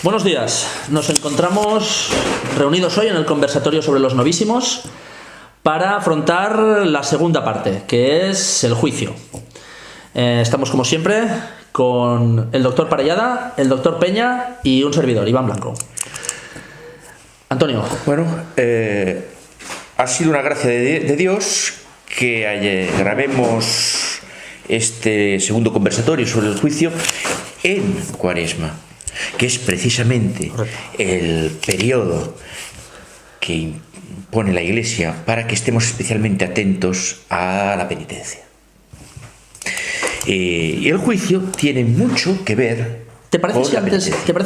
Buenos días. Nos encontramos reunidos hoy en el conversatorio sobre los novísimos para afrontar la segunda parte, que es el juicio. Estamos, como siempre, con el doctor Parellada, el doctor Peña y un servidor, Iván Blanco. Antonio. Bueno, ha sido una gracia de Dios que grabemos este segundo conversatorio sobre el juicio en Cuaresma, que es precisamente el periodo que impone la Iglesia para que estemos especialmente atentos a la penitencia. Y el juicio tiene mucho que ver. ¿Te parece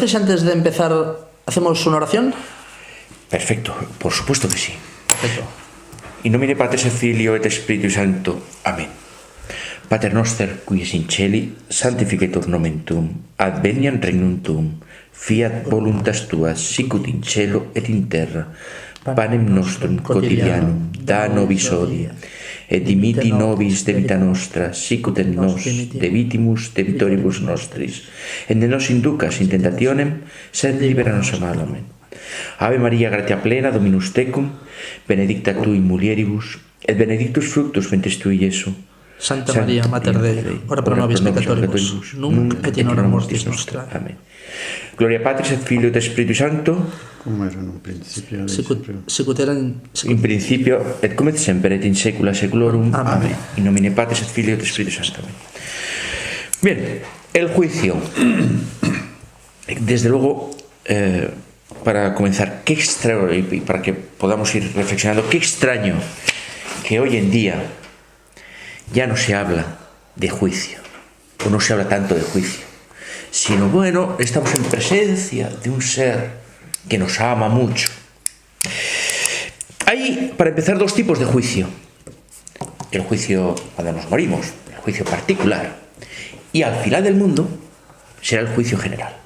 si antes de empezar hacemos una oración? Perfecto, por supuesto que sí. Perfecto. In nomine Patris et Filio et Spiritus Sancto. Amén. Pater noster, qui es in celi, sanctificetur nomen tuum, adveniat regnum tuum, fiat voluntas tua, sicut in cielo et in terra. Panem nostrum quotidianum da nobis hodie, et dimitti nobis debita nostra, sicut et nos debitimus debitoribus nostris, et ne nos inducas in tentationem, sed libera nos a malo. Amen. Ave Maria, gratia plena, Dominus tecum, benedicta tu in mulieribus, et benedictus fructus ventris tui, Iesu. Santa Maria, Mater Dei, ora pro nobis peccatoribus, nunc et in hora mortis nostra. Amen. Gloria Patris et Filio et Spiritus Sancto, como era en un principio, sicut era in principio et cum et semper et in saecula saeculorum. Amén. In nomine Patris et Filio et Spiritus Sancto. Amén. Bien, el juicio. Desde luego, para comenzar, qué extraño, y para que podamos ir reflexionando, qué extraño que hoy en día ya no se habla de juicio, o no se habla tanto de juicio, sino, bueno, estamos en presencia de un ser que nos ama mucho. Hay, para empezar, dos tipos de juicio. El juicio cuando nos morimos, el juicio particular, y al final del mundo será el juicio general.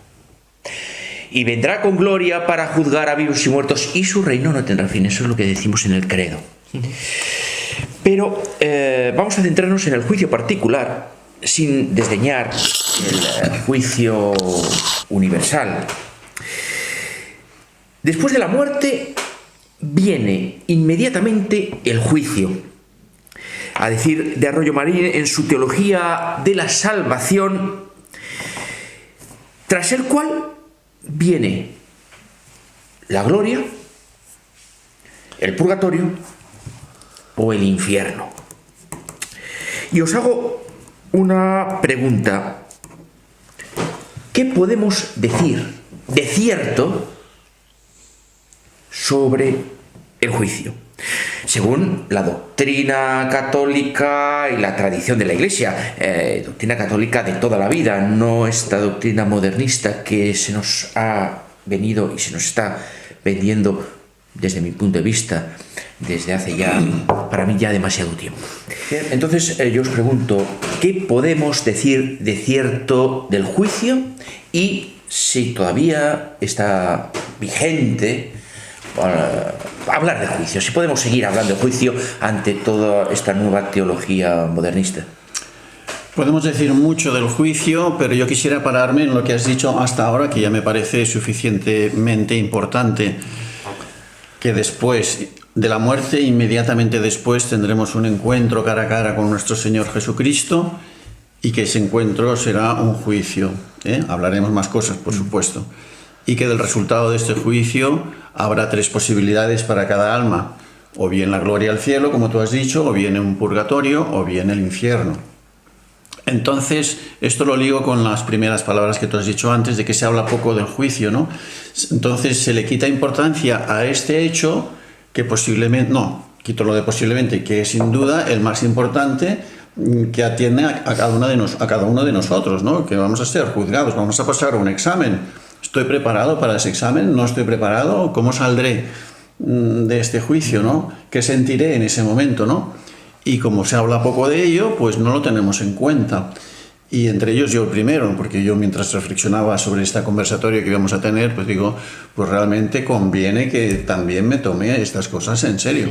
Y vendrá con gloria para juzgar a vivos y muertos, y su reino no tendrá fin. Eso es lo que decimos en el credo. Pero vamos a centrarnos en el juicio particular, sin desdeñar el juicio universal. Después de la muerte viene inmediatamente el juicio. A decir de Arroyo Marín en su teología de la salvación, tras el cual viene la gloria, el purgatorio o el infierno. Y os hago una pregunta. ¿Qué podemos decir de cierto sobre el juicio? Según la doctrina católica y la tradición de la Iglesia, doctrina católica de toda la vida, no esta doctrina modernista que se nos ha venido y se nos está vendiendo, desde mi punto de vista, desde hace ya, para mí, ya demasiado tiempo. Bien, entonces yo os pregunto, ¿qué podemos decir de cierto del juicio? Y si todavía está vigente hablar de juicio, si podemos seguir hablando de juicio ante toda esta nueva teología modernista. Podemos decir mucho del juicio, pero yo quisiera pararme en lo que has dicho hasta ahora, que ya me parece suficientemente importante, que después de la muerte, inmediatamente después, tendremos un encuentro cara a cara con nuestro Señor Jesucristo, y que ese encuentro será un juicio. Hablaremos más cosas, por supuesto. Y que del resultado de este juicio habrá tres posibilidades para cada alma: o bien la gloria al cielo, como tú has dicho, o bien un purgatorio, o bien el infierno. Entonces, esto lo ligo con las primeras palabras que tú has dicho antes, de que se habla poco del juicio, ¿no? Entonces se le quita importancia a este hecho, que posiblemente, no, quito lo de posiblemente, que es sin duda el más importante, que atiende a cada uno de nosotros, ¿no? Que vamos a ser juzgados, vamos a pasar un examen. ¿Estoy preparado para ese examen? ¿No estoy preparado? ¿Cómo saldré de este juicio, ¿no? ¿Qué sentiré en ese momento, ¿no? Y como se habla poco de ello, pues no lo tenemos en cuenta. Y entre ellos yo el primero, porque yo mientras reflexionaba sobre este conversatorio que íbamos a tener, pues digo, pues realmente conviene que también me tome estas cosas en serio.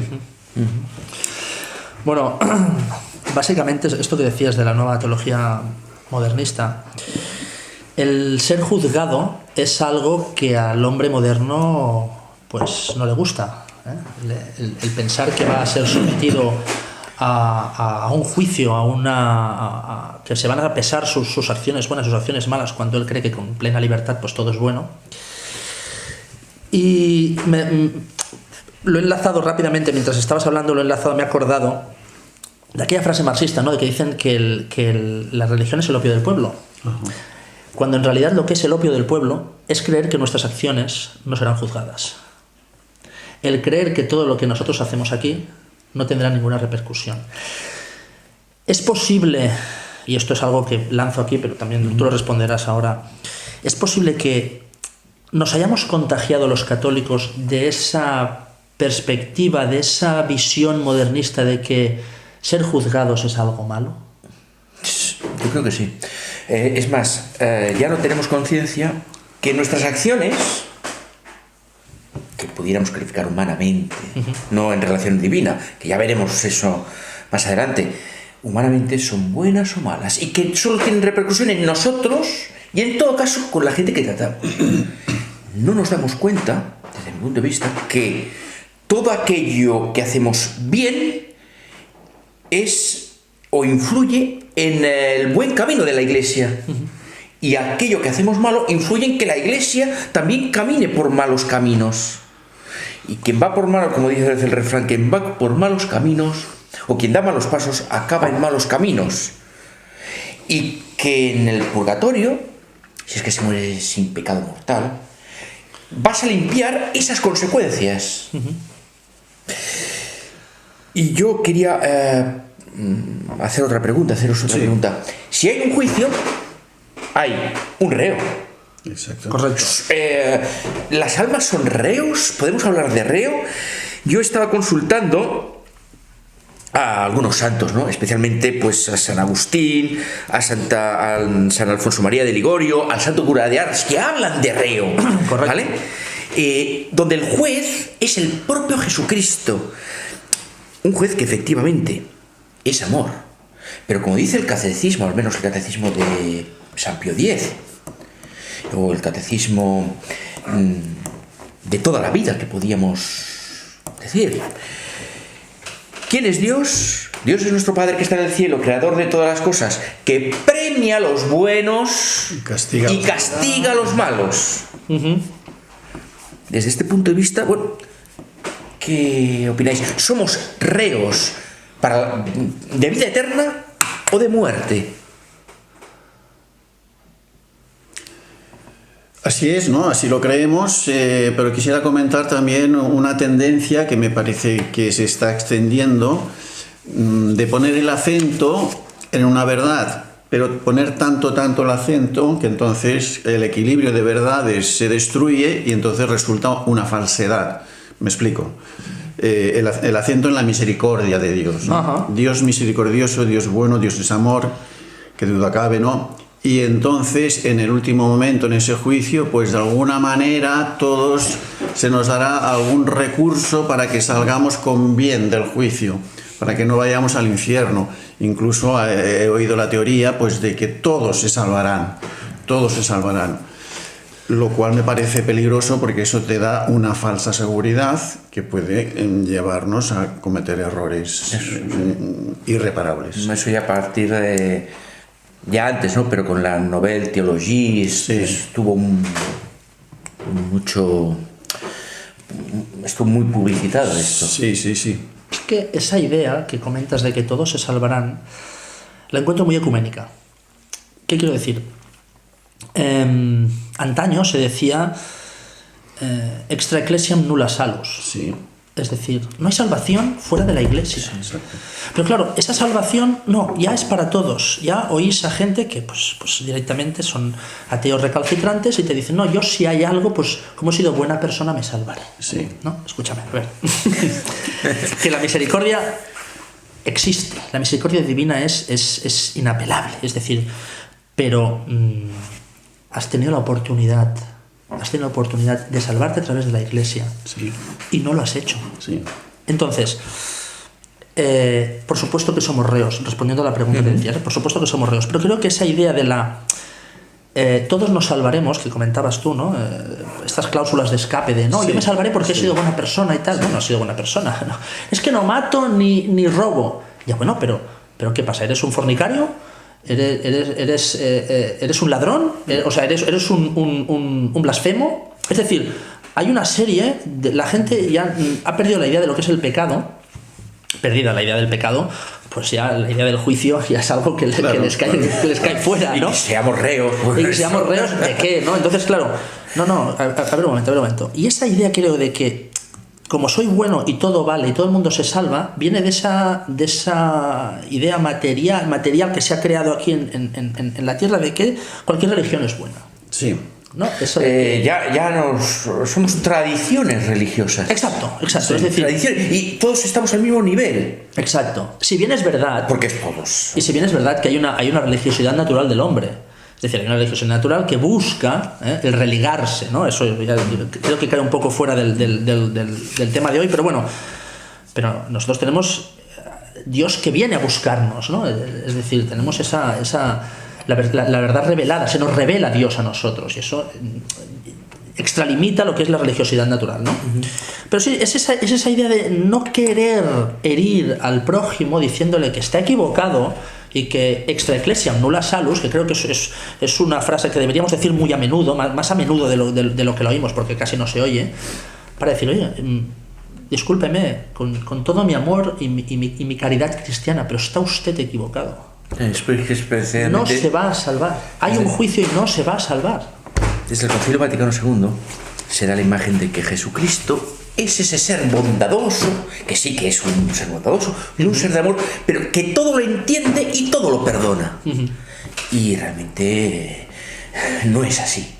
Bueno, básicamente esto que decías de la nueva teología modernista, el ser juzgado es algo que al hombre moderno pues no le gusta, ¿eh? El pensar que va a ser sometido a un juicio, que se van a pesar sus acciones buenas, sus acciones malas, cuando él cree que con plena libertad pues todo es bueno. Y lo he enlazado rápidamente, mientras estabas hablando me he acordado de aquella frase marxista, ¿no? De que dicen que la religión es el opio del pueblo. Uh-huh. Cuando en realidad lo que es el opio del pueblo es creer que nuestras acciones no serán juzgadas. El creer que todo lo que nosotros hacemos aquí no tendrá ninguna repercusión. Es posible, y esto es algo que lanzo aquí, pero también tú lo responderás ahora, es posible que nos hayamos contagiado los católicos de esa perspectiva, de esa visión modernista de que ser juzgados es algo malo. Yo creo que sí. Es más, ya no tenemos conciencia que nuestras acciones, que pudiéramos calificar humanamente, no en relación divina, que ya veremos eso más adelante, humanamente son buenas o malas, y que solo tienen repercusión en nosotros y en todo caso con la gente que tratamos. No nos damos cuenta, desde mi punto de vista, que todo aquello que hacemos bien es o influye en el buen camino de la Iglesia. Y aquello que hacemos malo influye en que la Iglesia también camine por malos caminos. Y quien va por malos, como dice el refrán, quien va por malos caminos, o quien da malos pasos, acaba en malos caminos. Y que en el purgatorio, si es que se muere sin pecado mortal, vas a limpiar esas consecuencias. Y yo quería haceros otra pregunta. Si hay un juicio, hay un reo. Exacto. Correcto. ¿Las almas son reos? ¿Podemos hablar de reo? Yo estaba consultando a algunos santos, ¿no? Especialmente pues a San Agustín, a San Alfonso María de Ligorio, al santo cura de Ars, que hablan de reo. Correcto. ¿Vale? Donde el juez es el propio Jesucristo. Un juez que efectivamente es amor. Pero como dice el catecismo, al menos el catecismo de San Pío X, o el catecismo de toda la vida que podíamos decir, ¿quién es Dios? Dios es nuestro Padre que está en el cielo, creador de todas las cosas, que premia a los buenos y castiga a los malos. Desde este punto de vista, bueno, ¿qué opináis? ¿Somos reos de vida eterna o de muerte? Así es, ¿no? Así lo creemos, pero quisiera comentar también una tendencia que me parece que se está extendiendo, de poner el acento en una verdad, pero poner tanto el acento que entonces el equilibrio de verdades se destruye y entonces resulta una falsedad. Me explico. El acento en la misericordia de Dios, ¿no? Dios misericordioso, Dios bueno, Dios es amor, que duda cabe, ¿no? Y entonces, en el último momento, en ese juicio, pues de alguna manera todos se nos dará algún recurso para que salgamos con bien del juicio, para que no vayamos al infierno. Incluso he oído la teoría pues de que todos se salvarán, lo cual me parece peligroso porque eso te da una falsa seguridad que puede llevarnos a cometer errores irreparables. Eso ya a partir de... ya antes, ¿no? Pero con la Nouvelle Théologie estuvo muy publicitado esto. Sí. Es que esa idea que comentas de que todos se salvarán, la encuentro muy ecuménica. ¿Qué quiero decir? Antaño se decía extra ecclesiam nulla salus. Sí. Es decir, no hay salvación fuera de la Iglesia. Sí, pero claro, esa salvación ya es para todos. Ya oís a gente que pues directamente son ateos recalcitrantes y te dicen, no, yo si hay algo, pues como he sido buena persona me salvaré. Sí. ¿No? Escúchame, a ver. Que la misericordia existe. La misericordia divina es inapelable. Es decir, pero has tenido la oportunidad de salvarte a través de la Iglesia. Sí. Y no lo has hecho. Sí. Entonces, por supuesto que somos reos, respondiendo a la pregunta que decías, por supuesto que somos reos, pero creo que esa idea de la todos nos salvaremos, que comentabas tú, ¿no? Estas cláusulas de escape de no, yo me salvaré porque he sido buena persona y tal. No, no he sido buena persona. No. Es que no mato ni robo. Ya bueno, pero ¿qué pasa? ¿Eres un fornicario? ¿Eres un ladrón? O sea, ¿eres un blasfemo? Es decir, hay una serie, la gente ya ha perdido la idea de lo que es el pecado. Perdida la idea del pecado, pues ya la idea del juicio ya es algo que les cae fuera, ¿no? Y que seamos reos. Y que seamos reos de qué, ¿no? Entonces, claro, a ver un momento. Y esa idea, creo, de que como soy bueno y todo vale y todo el mundo se salva, viene de esa idea material que se ha creado aquí en la tierra, de que cualquier religión es buena. Sí. ¿No? Eso Somos tradiciones religiosas. Exacto. Sí, Es decir, tradiciones, y todos estamos al mismo nivel. Exacto. Si bien es verdad. Porque es todos. Y si bien es verdad que hay una religiosidad natural del hombre. Es decir, hay una religiosidad natural que busca el religarse, ¿no? Eso ya creo que cae un poco fuera del tema de hoy, pero bueno. Pero nosotros tenemos Dios que viene a buscarnos, ¿no? Es decir, tenemos la verdad revelada, se nos revela Dios a nosotros, y eso extralimita lo que es la religiosidad natural, ¿no? Uh-huh. Pero sí, es esa idea de no querer herir al prójimo diciéndole que está equivocado y que extra ecclesiam nulla salus, que creo que es una frase que deberíamos decir muy a menudo, más a menudo de lo que lo oímos, porque casi no se oye, para decir, oye, discúlpeme, con todo mi amor y mi caridad cristiana, pero está usted equivocado. No se va a salvar. Hay un juicio y no se va a salvar. Desde el Concilio Vaticano II se da la imagen de que Jesucristo es ese ser bondadoso, que sí que es un ser bondadoso, un ser de amor, pero que todo lo entiende y todo lo perdona. Y realmente no es así.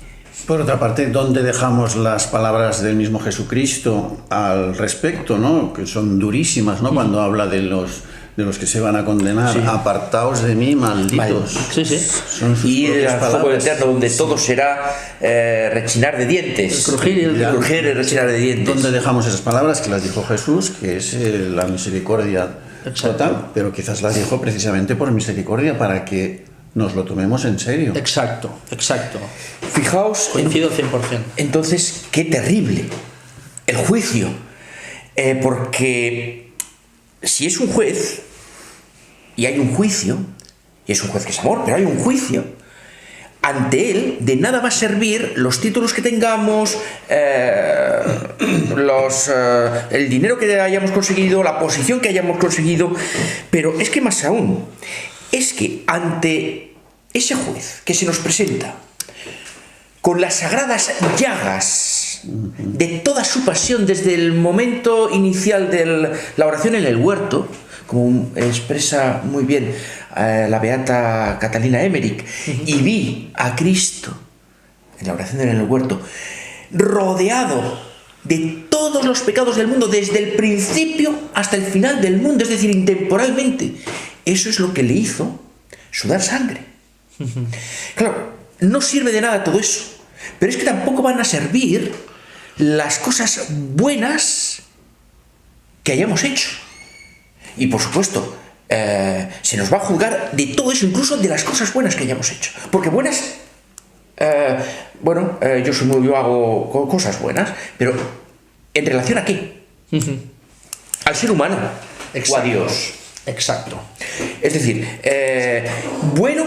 Por otra parte, ¿dónde dejamos las palabras del mismo Jesucristo al respecto, ¿no? Que son durísimas, ¿no? Cuando habla de los que se van a condenar, sí. Apartaos de mí, malditos. Sí. Son sus y el fuego eterno donde sí. todo será rechinar de dientes. El crujir y rechinar de dientes. ¿Dónde dejamos esas palabras que las dijo Jesús, que es la misericordia total? Pero quizás las dijo precisamente por misericordia, para que nos lo tomemos en serio. Exacto. Fijaos. Coincido 100%. Entonces, qué terrible el juicio. Porque si es un juez y hay un juicio, y es un juez que es amor, pero hay un juicio, ante él de nada va a servir los títulos que tengamos, el dinero que hayamos conseguido, la posición que hayamos conseguido, pero es que más aún, es que ante ese juez que se nos presenta con las sagradas llagas de toda su pasión desde el momento inicial de la oración en el huerto, como expresa muy bien la beata Catalina Emmerich, y vi a Cristo en la oración en el huerto rodeado de todos los pecados del mundo desde el principio hasta el final del mundo, es decir, intemporalmente. Eso es lo que le hizo sudar sangre. Claro, no sirve de nada todo eso, pero es que tampoco van a servir las cosas buenas que hayamos hecho. Y por supuesto, se nos va a juzgar de todo eso, incluso de las cosas buenas que hayamos hecho. Porque buenas, yo hago cosas buenas, pero ¿en relación a qué? Al ser humano. Exacto. O a Dios. Exacto. Es decir, bueno,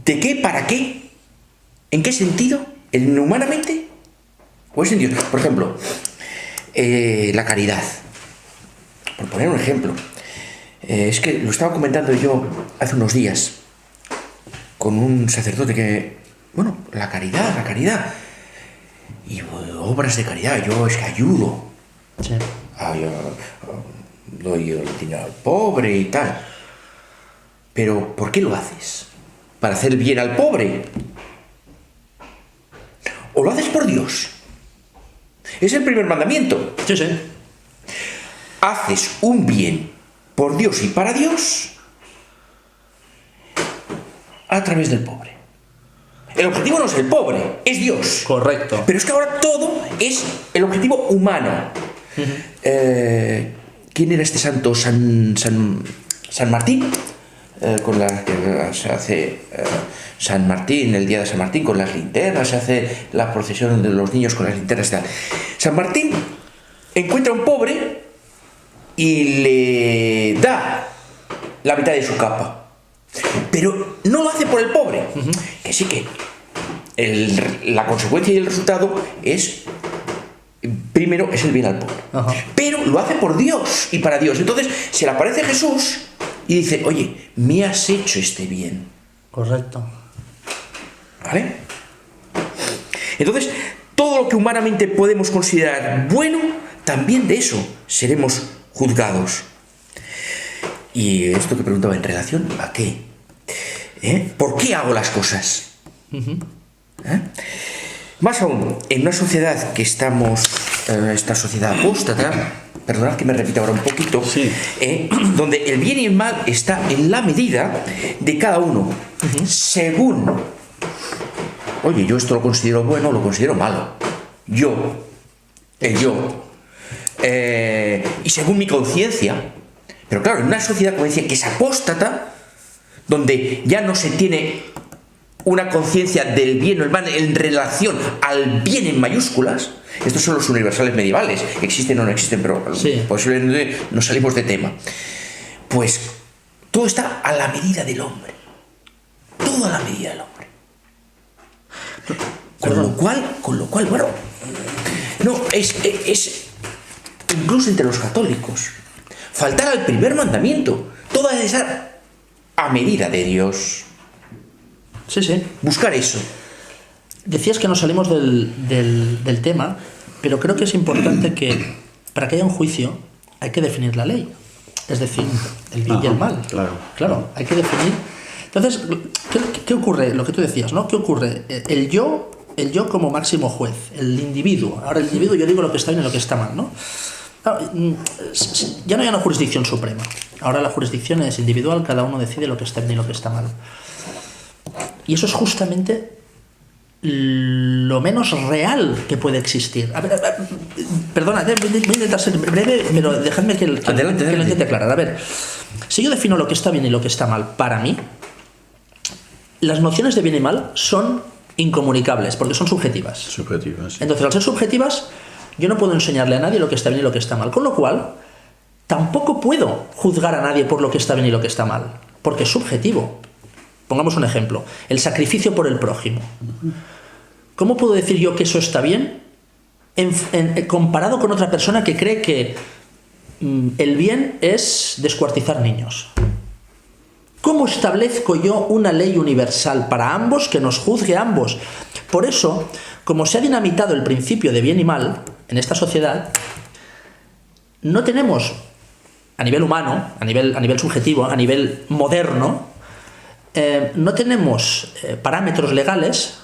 ¿de qué? ¿Para qué? ¿En qué sentido? ¿En humanamente? ¿O es en Dios? Por ejemplo, la caridad. Por poner un ejemplo. Es que lo estaba comentando yo hace unos días con un sacerdote que, la caridad. Y obras de caridad, yo es que ayudo. Sí. Yo doy el dinero al pobre y tal. Pero, ¿por qué lo haces? ¿Para hacer bien al pobre? ¿O lo haces por Dios? Es el primer mandamiento. Sí. Haces un bien por Dios y para Dios a través del pobre. El objetivo no es el pobre, es Dios. Correcto. Pero es que ahora todo es el objetivo humano. ¿Quién era este santo? San Martín, con la que se hace San Martín, el día de San Martín, con las linternas, se hace la procesión de los niños con las linternas y tal. San Martín encuentra a un pobre y le da la mitad de su capa. Pero no lo hace por el pobre, que sí que la consecuencia y el resultado es, primero, es el bien al pobre. Pero lo hace por Dios y para Dios. Entonces se le aparece Jesús y dice, oye, me has hecho este bien. Correcto. ¿Vale? Entonces, todo lo que humanamente podemos considerar bueno, también de eso seremos juzgados. Y esto que preguntaba, ¿en relación a qué? ¿Por qué hago las cosas? Más aún, en una sociedad que estamos, esta sociedad apóstata, perdonad que me repita ahora un poquito, sí. Donde el bien y el mal está en la medida de cada uno, según, oye, yo esto lo considero bueno, lo considero malo, el yo, y según mi conciencia. Pero claro, en una sociedad, como decía, que es apóstata, donde ya no se tiene una conciencia del bien o el mal en relación al bien en mayúsculas. Estos son los universales medievales, existen o no existen, pero sí, posiblemente nos salimos de tema. Pues todo está a la medida del hombre, todo a la medida del hombre. Con lo cual, bueno, no, es incluso entre los católicos, faltar al primer mandamiento, todo debe estar a medida de Dios. Sí, sí. Buscar eso. Decías que nos salimos del tema, pero creo que es importante que para que haya un juicio hay que definir la ley. Es decir, el bien y el mal. Claro, hay que definir. Entonces, ¿qué ocurre? Lo que tú decías, ¿no? ¿Qué ocurre? El yo como máximo juez, el individuo. Ahora, el individuo, yo digo lo que está bien y lo que está mal, ¿no? Ya no hay una jurisdicción suprema. Ahora la jurisdicción es individual, cada uno decide lo que está bien y lo que está mal. Y eso es justamente lo menos real que puede existir. A ver, perdona, voy a intentar ser breve, pero dejadme que lo intente aclarar. A ver, si yo defino lo que está bien y lo que está mal para mí, las nociones de bien y mal son incomunicables, porque son subjetivas. Subjetivas, sí. Entonces, al ser subjetivas, yo no puedo enseñarle a nadie lo que está bien y lo que está mal. Con lo cual, tampoco puedo juzgar a nadie por lo que está bien y lo que está mal, porque es subjetivo. Pongamos un ejemplo, el sacrificio por el prójimo. ¿Cómo puedo decir yo que eso está bien comparado con otra persona que cree que el bien es descuartizar niños? ¿Cómo establezco yo una ley universal para ambos que nos juzgue a ambos? Por eso, como se ha dinamitado el principio de bien y mal en esta sociedad, no tenemos, a nivel humano, a nivel subjetivo, a nivel moderno, no tenemos parámetros legales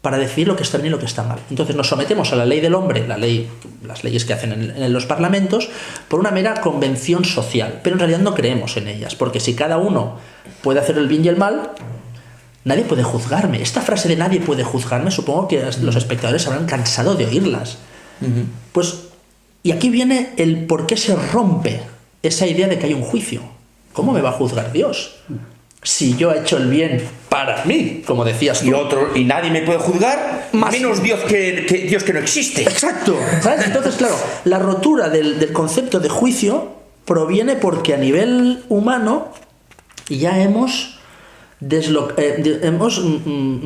para decidir lo que está bien y lo que está mal. Entonces nos sometemos a la ley del hombre, las leyes que hacen en los parlamentos, por una mera convención social, pero en realidad no creemos en ellas, porque si cada uno puede hacer el bien y el mal, nadie puede juzgarme. Esta frase de nadie puede juzgarme, supongo que los espectadores habrán cansado de oírlas. Pues, y aquí viene el por qué se rompe esa idea de que hay un juicio. ¿Cómo me va a juzgar Dios? Si yo he hecho el bien para mí, como decías tú. Y nadie me puede juzgar, menos Dios que Dios que no existe. Exacto, ¿sabes? Entonces, claro, la rotura del concepto de juicio proviene porque a nivel humano ya hemos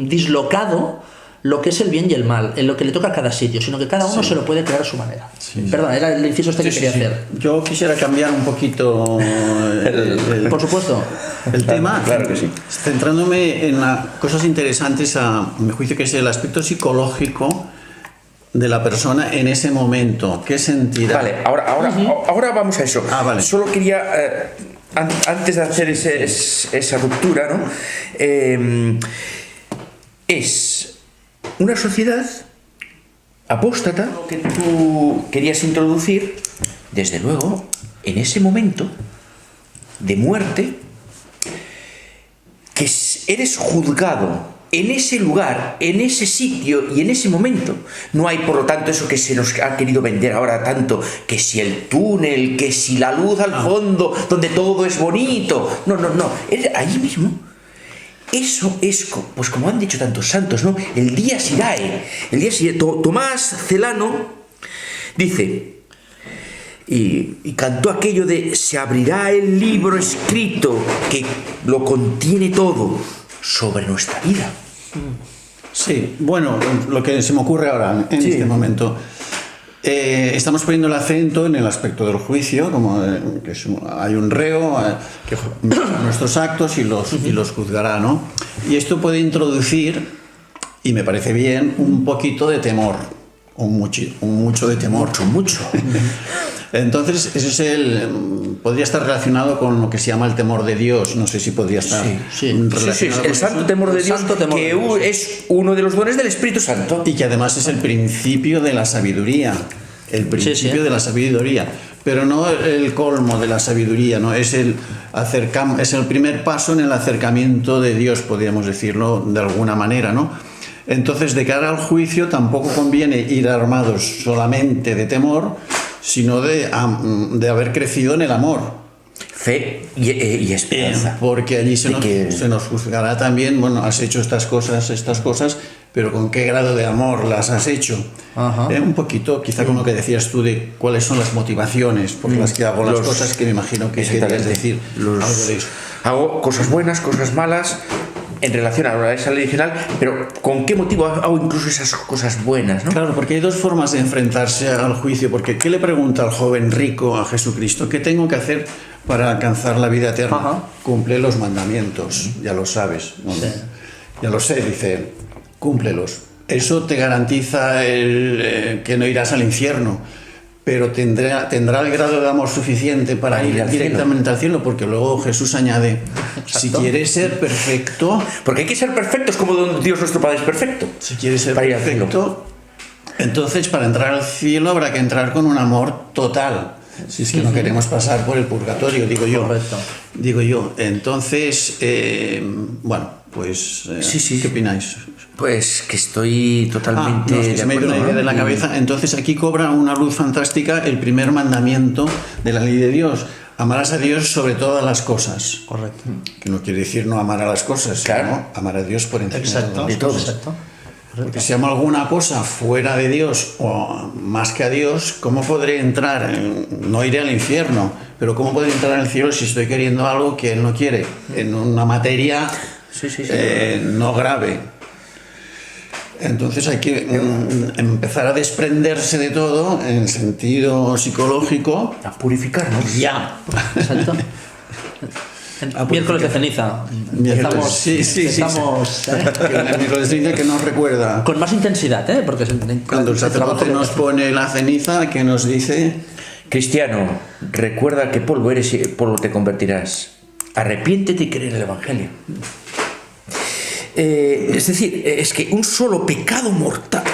dislocado lo que es el bien y el mal, en lo que le toca a cada sitio, sino que cada uno se lo puede crear a su manera. Perdón, era el inciso que quería hacer. Yo quisiera cambiar un poquito por supuesto, el tema, claro que sí, centrándome en cosas interesantes a mi juicio, que es el aspecto psicológico de la persona en ese momento. ¿Qué sentirá? Vale, ahora vamos a eso. Vale. Solo quería, antes de hacer esa ruptura, ¿no? Es una sociedad apóstata, lo que tú querías introducir, desde luego, en ese momento de muerte, que eres juzgado en ese lugar, en ese sitio y en ese momento. No hay, por lo tanto, eso que se nos ha querido vender ahora tanto, que si el túnel, que si la luz al fondo, donde todo es bonito. No, eres ahí mismo. eso es, pues como han dicho tantos santos, ¿no? El Dies Irae. El Dies Irae. Tomás Celano dice, y cantó aquello de: se abrirá el libro escrito que lo contiene todo sobre nuestra vida. Sí, bueno, lo que se me ocurre ahora en este momento. Estamos poniendo el acento en el aspecto del juicio, como que hay un reo que nuestros actos y los juzgará, ¿no? Y esto puede introducir, y me parece bien, un poquito de temor, un mucho de temor. Mucho. Entonces, podría estar relacionado con lo que se llama el temor de Dios. No sé si podría estar relacionado con el santo temor de Dios, que es uno de los dones del Espíritu Santo. Y que además es el principio de la sabiduría. El principio de la sabiduría. Pero no el colmo de la sabiduría, ¿no? Es el primer paso en el acercamiento de Dios, podríamos decirlo de alguna manera, ¿no? Entonces, de cara al juicio, tampoco conviene ir armados solamente de temor, sino de haber crecido en el amor. Fe y esperanza. Porque allí se nos juzgará también, bueno, has hecho estas cosas, pero ¿con qué grado de amor las has hecho? Un poquito, quizá con lo que decías tú de cuáles son las motivaciones por las que hago las cosas, que me imagino que querías decir algo de eso. Hago cosas buenas, cosas malas, en relación a esa ley original, pero ¿con qué motivo hago incluso esas cosas buenas, ¿no? Claro, porque hay dos formas de enfrentarse al juicio, porque ¿qué le pregunta al joven rico a Jesucristo? ¿Qué tengo que hacer para alcanzar la vida eterna? Cumple los mandamientos, ya lo sabes, ¿no? Sí. Ya lo sé, dice él, cúmplelos. Eso te garantiza que no irás al infierno, pero tendrá el grado de amor suficiente para ir directamente al cielo, porque luego Jesús añade, si quieres ser perfecto... Porque hay que ser perfectos como Dios nuestro Padre es perfecto. Si quieres ser perfecto, entonces para entrar al cielo habrá que entrar con un amor total. Si es que no queremos pasar por el purgatorio, digo yo. Correcto. Digo yo. Entonces, bueno, pues... ¿qué opináis? Pues que estoy totalmente de acuerdo. Me ha ido una idea de la cabeza. Entonces aquí cobra una luz fantástica el primer mandamiento de la ley de Dios. Amarás a Dios sobre todas las cosas. Correcto. Que no quiere decir no amar a las cosas, claro, sino amar a Dios por encima de todo. Exacto. Porque si amo alguna cosa fuera de Dios o más que a Dios, ¿cómo podré entrar? No iré al infierno, pero ¿cómo podré entrar al cielo si estoy queriendo algo que Él no quiere? En una materia no grave. Entonces hay que empezar a desprenderse de todo en el sentido psicológico. A purificarnos. Ya. Exacto. Miércoles de ceniza. Estamos, el miércoles de ceniza que nos recuerda. Con más intensidad, ¿eh? Porque cuando el sacerdote nos pone la ceniza, que nos dice: cristiano, recuerda que polvo eres y polvo te convertirás. Arrepiéntete y cree en el Evangelio. Es decir, es que un solo pecado mortal,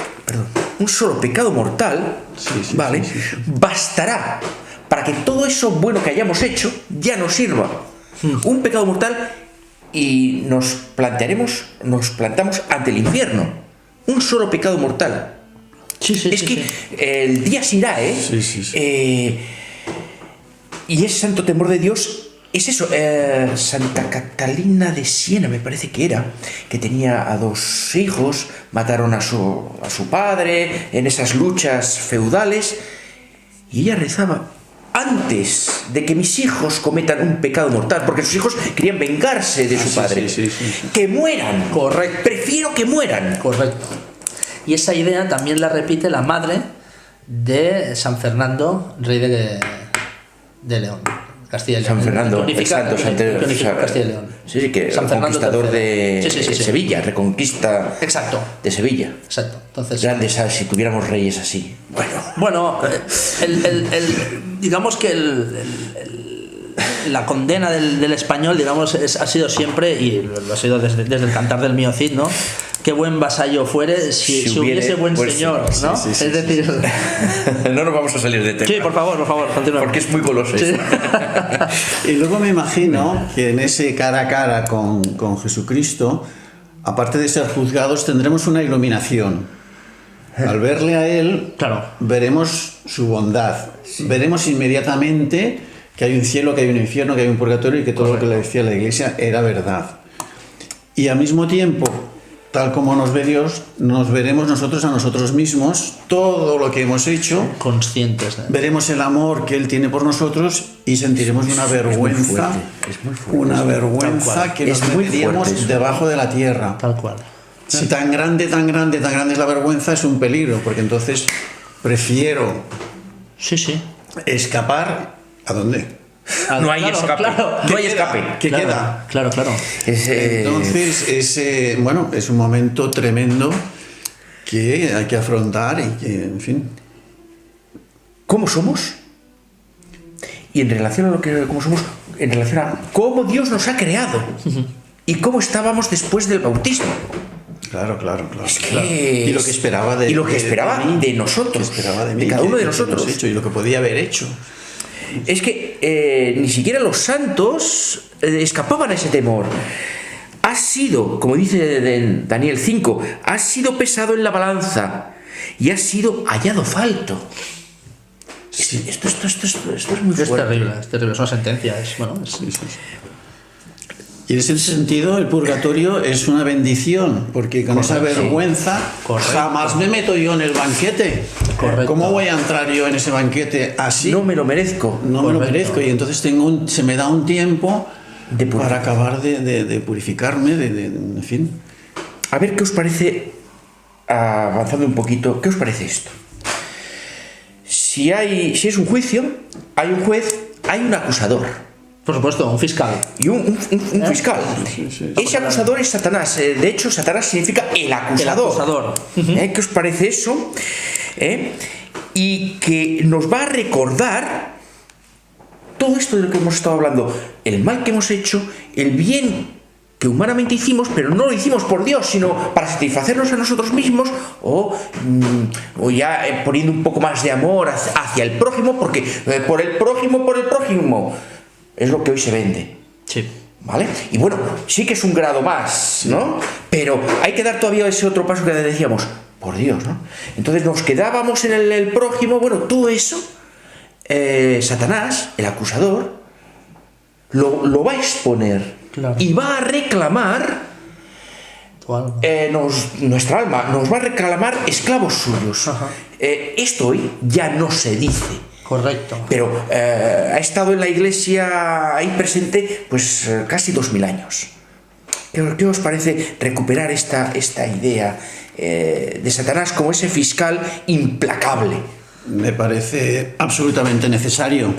¿vale? Bastará para que todo eso bueno que hayamos hecho ya nos sirva. Un pecado mortal y nos plantamos ante el infierno. Un solo pecado mortal. El Dies Irae y ese santo temor de Dios es eso. Santa Catalina de Siena me parece que era, que tenía a 2 hijos, mataron a su padre en esas luchas feudales, y ella rezaba: antes de que mis hijos cometan un pecado mortal, porque sus hijos querían vengarse de su padre, que mueran. Correcto. Prefiero que mueran. Correcto. Y esa idea también la repite la madre de San Fernando, rey de León, Castilla y León. San Fernando, exacto, Castilla y León. Sí, que San conquistador de Sevilla, reconquista. Exacto. De Sevilla. Exacto. Entonces, grandes, si tuviéramos reyes así. Bueno, digamos que la condena del español, digamos, ha sido siempre, y lo ha sido desde el Cantar del Mío Cid, ¿no? Qué buen vasallo fuere si hubiese buen señor, ¿no? Es decir... No nos vamos a salir de tema. Sí, por favor, continúa. Porque es muy goloso. Sí. Y luego me imagino que en ese cara a cara con Jesucristo, aparte de ser juzgados, tendremos una iluminación. Al verle a Él, veremos su bondad. Veremos inmediatamente que hay un cielo, que hay un infierno, que hay un purgatorio, y que todo lo que le decía la Iglesia era verdad. y al mismo tiempo, tal como nos ve Dios, nos veremos nosotros a nosotros mismos, todo lo que hemos hecho, Conscientes de... veremos el amor que Él tiene por nosotros y sentiremos una vergüenza, es muy fuerte. una Tal vergüenza cual. que nos Es muy meteríamos fuerte eso. debajo de la tierra. Tal cual. Si tan grande es la vergüenza, es un peligro, porque entonces prefiero Sí, sí. escapar. ¿A dónde? No hay escape. No hay escape. ¿Qué Claro, queda? Claro, claro. Entonces, es un momento tremendo que hay que afrontar y que, en fin. ¿Cómo somos? Y en relación a cómo somos, en relación a cómo Dios nos ha creado y cómo estábamos después del bautismo. Claro. Es que Claro. Y lo que esperaba de y lo que esperaba mí, de nosotros, que esperaba de mí, cada uno de que nosotros. hemos hecho y lo que podía haber hecho. Es que ni siquiera los santos escapaban a ese temor. Ha sido, como dice Daniel 5, ha sido pesado en la balanza y ha sido hallado falto. Sí. Esto es muy Es fuerte. terrible, es terrible. Es una sentencia. Es, bueno, es... Y en ese sentido, el purgatorio es una bendición, porque con esa Correcto. vergüenza Correcto. jamás me meto yo en el banquete. Correcto. ¿Cómo voy a entrar yo en ese banquete así? No me lo merezco. No me lo Correcto. merezco, y entonces se me da un tiempo De purificar. para acabar de purificarme, en fin. A ver qué os parece, avanzando un poquito, ¿qué os parece esto? Si es un juicio, hay un juez, hay un acusador. Por supuesto, un fiscal. Y un fiscal. sí. Ese acusador es Satanás. De hecho, Satanás significa el acusador. El acusador. ¿Qué os parece eso? Y que nos va a recordar todo esto de lo que hemos estado hablando. El mal que hemos hecho, el bien que humanamente hicimos, pero no lo hicimos por Dios, sino para satisfacernos a nosotros mismos o ya poniendo un poco más de amor hacia el prójimo, porque por el prójimo. Es lo que hoy se vende, Sí. ¿vale? Y bueno, sí que es un grado más, ¿no? Pero hay que dar todavía ese otro paso que decíamos, por Dios, ¿no? Entonces nos quedábamos en el prójimo, bueno, todo eso, Satanás, el acusador, lo va a exponer. Claro. Y va a reclamar Tu alma. nuestra alma, nos va a reclamar esclavos suyos. Ajá. Esto hoy ya no se dice. Correcto. Pero ha estado en la iglesia ahí presente pues casi 2000 años. ¿Qué os parece recuperar esta idea de Satanás como ese fiscal implacable? Me parece absolutamente necesario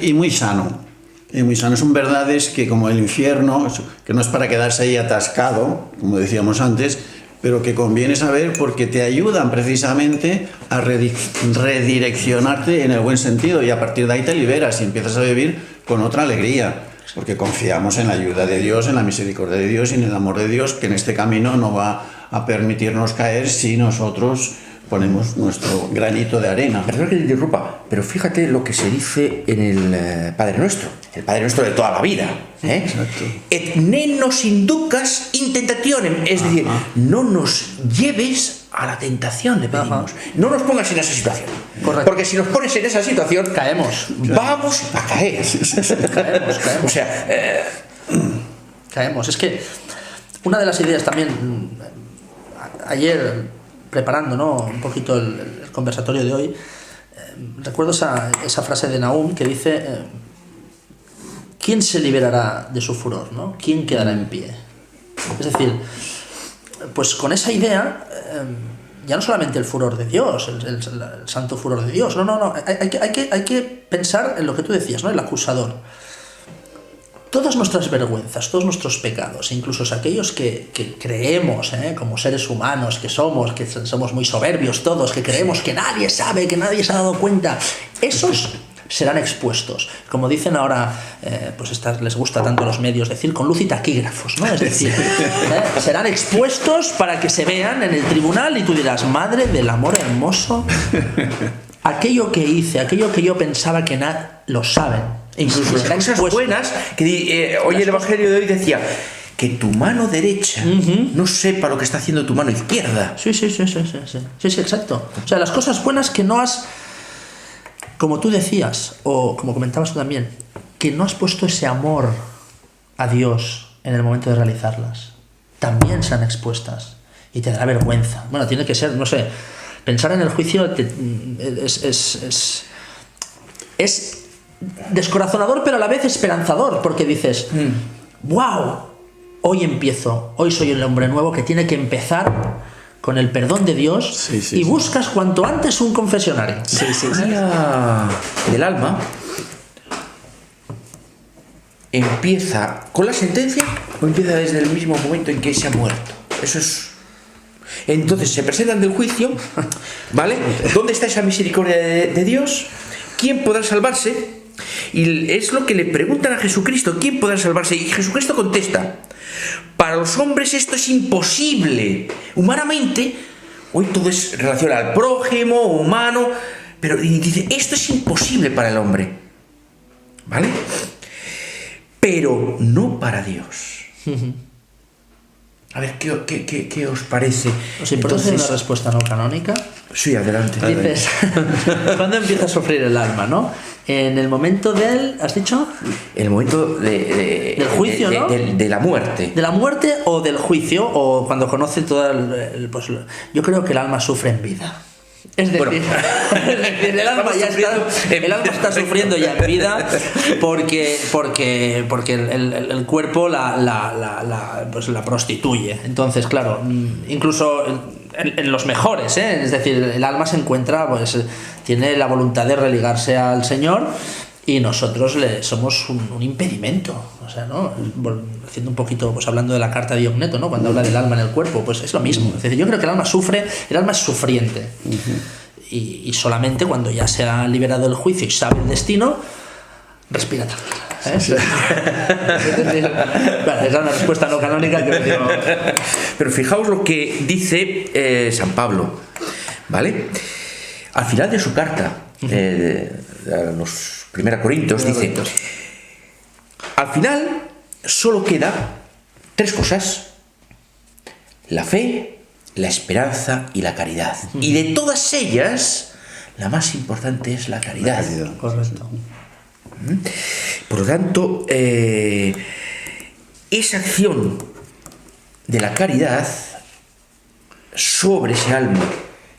y muy sano. Y muy sano. Son verdades que, como el infierno, que no es para quedarse ahí atascado, como decíamos antes, pero que conviene saber porque te ayudan precisamente a redireccionarte en el buen sentido, y a partir de ahí te liberas y empiezas a vivir con otra alegría, porque confiamos en la ayuda de Dios, en la misericordia de Dios y en el amor de Dios, que en este camino no va a permitirnos caer si nosotros ponemos nuestro granito de arena. Perdón que te interrumpa, pero fíjate lo que se dice en el Padre Nuestro, el Padre Nuestro de toda la vida. Exacto. Et ne nos inducas in tentationem, es decir, no nos lleves a la tentación, le pedimos. Ajá. No nos pongas en esa situación. Correcto. Porque si nos pones en esa situación, Caemos. vamos a caer. Caemos. O sea, Caemos. Es que una de las ideas también, ayer preparando, ¿no?, un poquito el conversatorio de hoy, recuerdo esa frase de Nahum que dice, ¿quién se liberará de su furor, ¿no? ¿Quién quedará en pie? Es decir, pues con esa idea, ya no solamente el furor de Dios, el santo furor de Dios, no, hay que pensar en lo que tú decías, ¿no?, el acusador. Todas nuestras vergüenzas, todos nuestros pecados, incluso aquellos que creemos, como seres humanos que somos muy soberbios todos, que creemos que nadie sabe, que nadie se ha dado cuenta, esos serán expuestos. Como dicen ahora, pues les gusta tanto a los medios decir, con luz y taquígrafos, ¿no? Es decir, serán expuestos para que se vean en el tribunal y tú dirás, madre del amor hermoso, aquello que hice, aquello que yo pensaba que lo saben. incluso las cosas buenas, que hoy el Evangelio de hoy decía que tu mano derecha no sepa lo que está haciendo tu mano izquierda. Sí, exacto. O sea, las cosas buenas que no has, como tú decías, o como comentabas tú también, que no has puesto ese amor a Dios en el momento de realizarlas. También serán expuestas y te dará vergüenza. Bueno, tiene que ser, no sé, pensar en el juicio es descorazonador, pero a la vez esperanzador, porque dices, wow, hoy empiezo, hoy soy el hombre nuevo que tiene que empezar con el perdón de Dios, y buscas cuanto antes un confesionario. Del alma empieza con la sentencia o empieza desde el mismo momento en que se ha muerto. Eso es. Entonces se presenta ante el juicio, ¿vale? ¿Dónde está esa misericordia de Dios? ¿Quién podrá salvarse? Y es lo que le preguntan a Jesucristo, ¿quién podrá salvarse? Y Jesucristo contesta, para los hombres esto es imposible. Humanamente, hoy todo es relación al prójimo, humano, pero dice, esto es imposible para el hombre, ¿vale? Pero no para Dios. A ver, ¿qué os parece? ¿Os importa hacer una respuesta no canónica? Sí, adelante. Dices, ¿cuándo empieza a sufrir el alma, no? En el momento del, ¿has dicho? El momento del juicio, ¿no? De la muerte. De la muerte o del juicio, o cuando conoce todo pues, yo creo que el alma sufre en vida. Es decir, el alma está sufriendo ya en vida porque el cuerpo pues la prostituye. Entonces, claro, incluso en los mejores, es decir, el alma se encuentra, pues tiene la voluntad de religarse al Señor y nosotros le somos un impedimento. O sea, ¿no? Haciendo un poquito, pues hablando de la carta de Diogneto, ¿no? Cuando habla del alma en el cuerpo, pues es lo mismo. Es decir, yo creo que el alma sufre, el alma es sufriente. Y solamente cuando ya se ha liberado del juicio y sabe el destino, respira tranquila. Es decir, bueno, esa es una respuesta no canónica que digo. Pero fijaos lo que dice San Pablo, ¿vale? Al final de su carta, a los 1 Corintios, dice: al final solo queda 3 cosas: la fe, la esperanza y la caridad. Y de todas ellas, la más importante es la caridad. Correcto. Por lo tanto, esa acción de la caridad sobre ese alma,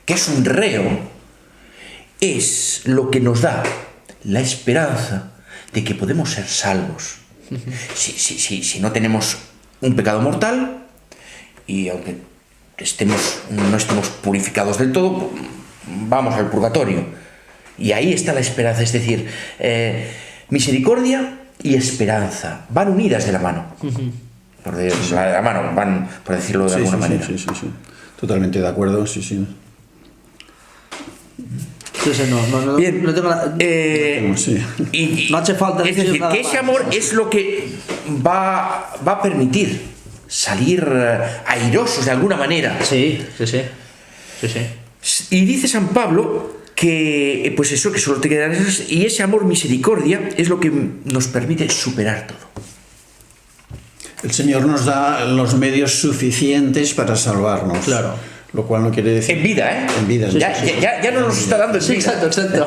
que es un reo, es lo que nos da la esperanza de que podemos ser salvos. Si no tenemos un pecado mortal, y aunque no estemos purificados del todo, vamos al purgatorio. Y ahí está la esperanza, es decir, misericordia y esperanza van unidas de la mano. Van, por decirlo de alguna manera. Sí. Totalmente de acuerdo, sí. Bien, no tengo nada. No hace falta. Es decir, que ese amor es lo que va a permitir salir airosos de alguna manera. Sí. Y dice San Pablo que, pues eso, que solo te quedan esas, y ese amor misericordia es lo que nos permite superar todo. El Señor nos da los medios suficientes para salvarnos. Claro. Lo cual no quiere decir... En vida, ¿eh? En vida. Ya no nos está dando en vida. Exacto.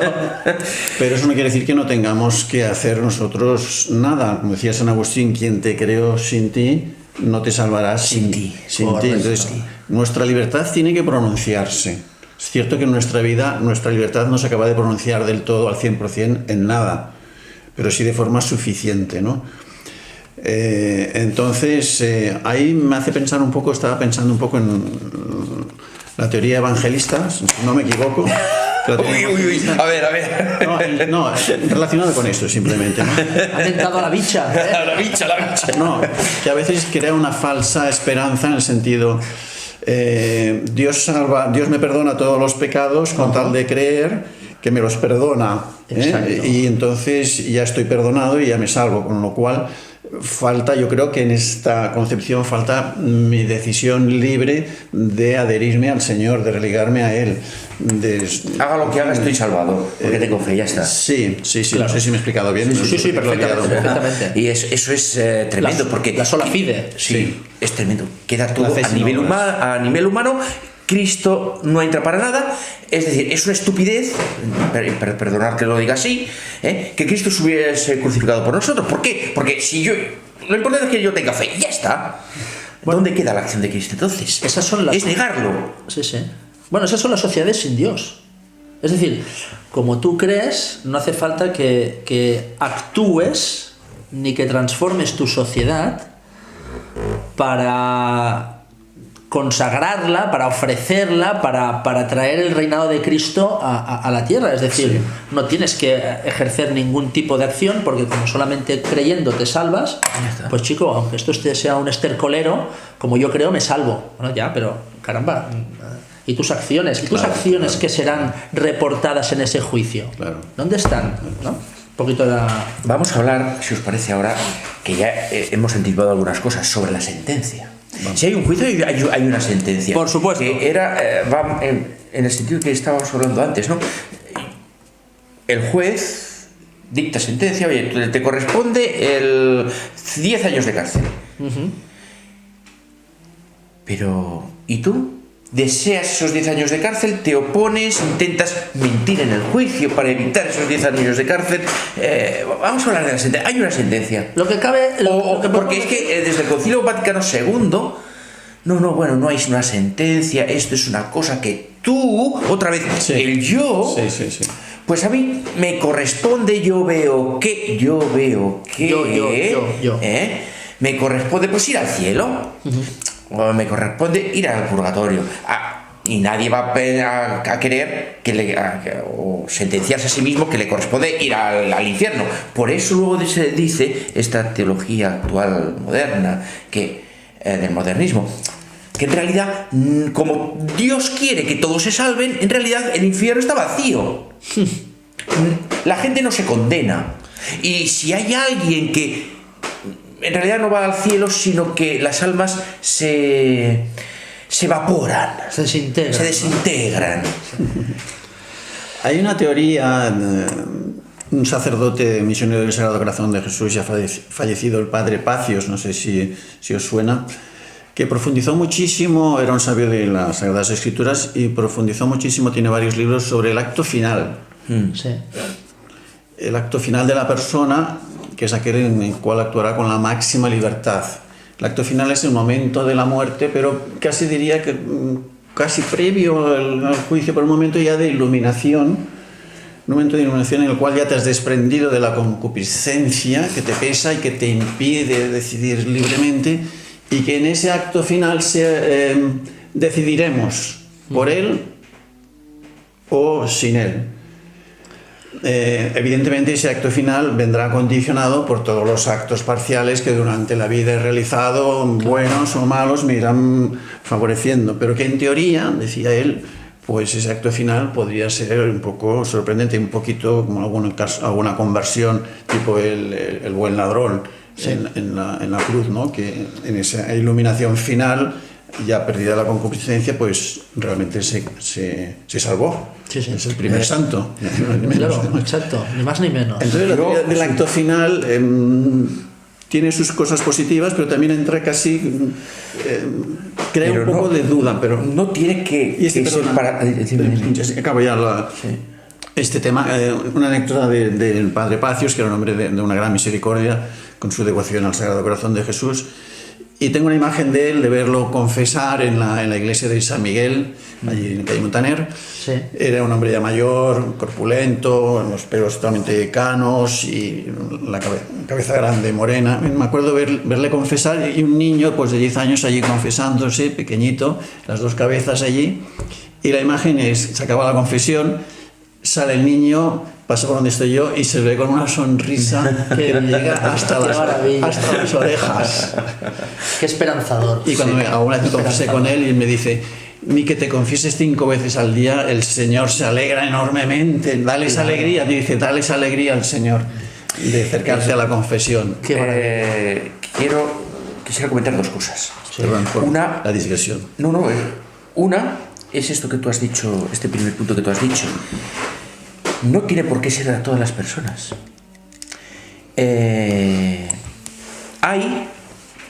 Pero eso no quiere decir que no tengamos que hacer nosotros nada. Como decía San Agustín, quien te creó sin ti, no te salvará sin ti. Entonces, nuestra libertad tiene que pronunciarse. Es cierto que en nuestra vida, nuestra libertad no se acaba de pronunciar del todo al 100% en nada, pero sí de forma suficiente, ¿no? Entonces, ahí me hace pensar un poco, estaba pensando un poco en la teoría evangelista, si no me equivoco. Uy, a ver. No, relacionado con esto simplemente, ¿no? Ha tentado a la bicha. La bicha. No, que a veces crea una falsa esperanza en el sentido... Dios me perdona todos los pecados con tal de creer que me los perdona, y entonces ya estoy perdonado y ya me salvo, con lo cual yo creo que en esta concepción falta mi decisión libre de adherirme al Señor, de religarme a Él. Haga lo que haga, estoy salvado, porque tengo fe, ya está. Sí, claro. No sé si me he explicado bien. Sí, perfectamente. Y eso es tremendo, porque... La sola fide. Sí, es tremendo. Queda todo a nivel humano. Cristo no entra para nada, Es decir, es una estupidez, perdonad que lo diga así, que Cristo se hubiese crucificado por nosotros. ¿Por qué? Porque si yo... Lo importante es que yo tenga fe, ya está. ¿Dónde queda la acción de Cristo entonces? Esas son las... Es negarlo. Sí, sí. Bueno, esas son las sociedades sin Dios. Es decir, como tú crees, no hace falta que actúes ni que transformes tu sociedad para consagrarla, para ofrecerla, para traer el reinado de Cristo a la tierra. Es decir, sí, no tienes que ejercer ningún tipo de acción, porque como solamente creyendo te salvas, pues chico, aunque esto sea un estercolero, como yo creo, me salvo. Bueno, ya, pero caramba, ¿y tus acciones? ¿Y tus acciones que serán reportadas en ese juicio? Claro. ¿Dónde están? ¿No? Un poquito de la... Vamos a hablar, si os parece ahora, que ya hemos anticipado algunas cosas sobre la sentencia. Vamos. Si hay un juicio, hay una sentencia. Por supuesto. Que va en el sentido que estábamos hablando antes, ¿no? El juez dicta sentencia, oye, te corresponde 10 años de cárcel. Pero, ¿y tú? ¿Deseas esos 10 años de cárcel? ¿Te opones? ¿Intentas mentir en el juicio para evitar esos 10 años de cárcel? Vamos a hablar de la sentencia. Hay una sentencia. Lo que cabe... Porque es que desde el Concilio Vaticano II... No hay una sentencia. Esto es una cosa que tú... Otra vez, sí, el yo... Sí. Pues a mí me corresponde, yo veo que... Yo. Me corresponde pues ir al cielo. O me corresponde ir al purgatorio. Y nadie va a querer o sentenciarse a sí mismo que le corresponde ir al infierno. Por eso luego se dice esta teología actual moderna, del modernismo, que en realidad, como Dios quiere que todos se salven, en realidad el infierno está vacío. La gente no se condena. Y si hay alguien que en realidad no va al cielo, sino que las almas se evaporan, se desintegran. Hay una teoría, un sacerdote misionero del Sagrado Corazón de Jesús, ya fallecido, el padre Pacios, no sé si os suena, que profundizó muchísimo, era un sabio de las Sagradas Escrituras y profundizó muchísimo, tiene varios libros sobre el acto final. Sí. El acto final de la persona, que es aquel en el cual actuará con la máxima libertad. El acto final es el momento de la muerte, pero casi diría que casi previo al juicio, por un momento ya de iluminación, un momento de iluminación en el cual ya te has desprendido de la concupiscencia que te pesa y que te impide decidir libremente, y que en ese acto final decidiremos por él o sin él. Evidentemente ese acto final vendrá condicionado por todos los actos parciales que durante la vida he realizado, buenos o malos, me irán favoreciendo, pero que en teoría, decía él, pues ese acto final podría ser un poco sorprendente, un poquito como alguna conversión, tipo el buen ladrón, sí, en la cruz, ¿no? Que en esa iluminación final, ya perdida la concupiscencia, pues realmente se salvó. Sí. Es el primer santo. Claro, exacto, ni más ni menos. Entonces la teoría del acto final tiene sus cosas positivas, pero también entra casi... crea un poco de duda, pero... No tiene que ser para... Acabo ya este tema. Una anécdota del padre Pacios, que era un hombre de una gran misericordia, con su devoción al Sagrado Corazón de Jesús. Y tengo una imagen de él, de verlo confesar en la iglesia de San Miguel, allí en Calle Montaner. Sí. Era un hombre ya mayor, corpulento, los pelos totalmente canos y la cabeza grande, morena. Me acuerdo verle confesar, y un niño pues de 10 años allí confesándose, pequeñito, las dos cabezas allí. Y la imagen se acaba la confesión, sale el niño, pasa por donde estoy yo y se ve con una sonrisa que llega hasta las orejas. Qué esperanzador. Y cuando alguna vez me confesé con él y me dice: ni que te confieses 5 veces al día, el Señor se alegra enormemente. Dales alegría, dice, dales alegría al Señor de acercarse a la confesión. Quisiera comentar 2 cosas. Sí, una, la digresión. Una es esto que tú has dicho, este primer punto que tú has dicho. No tiene por qué ser a todas las personas. Hay,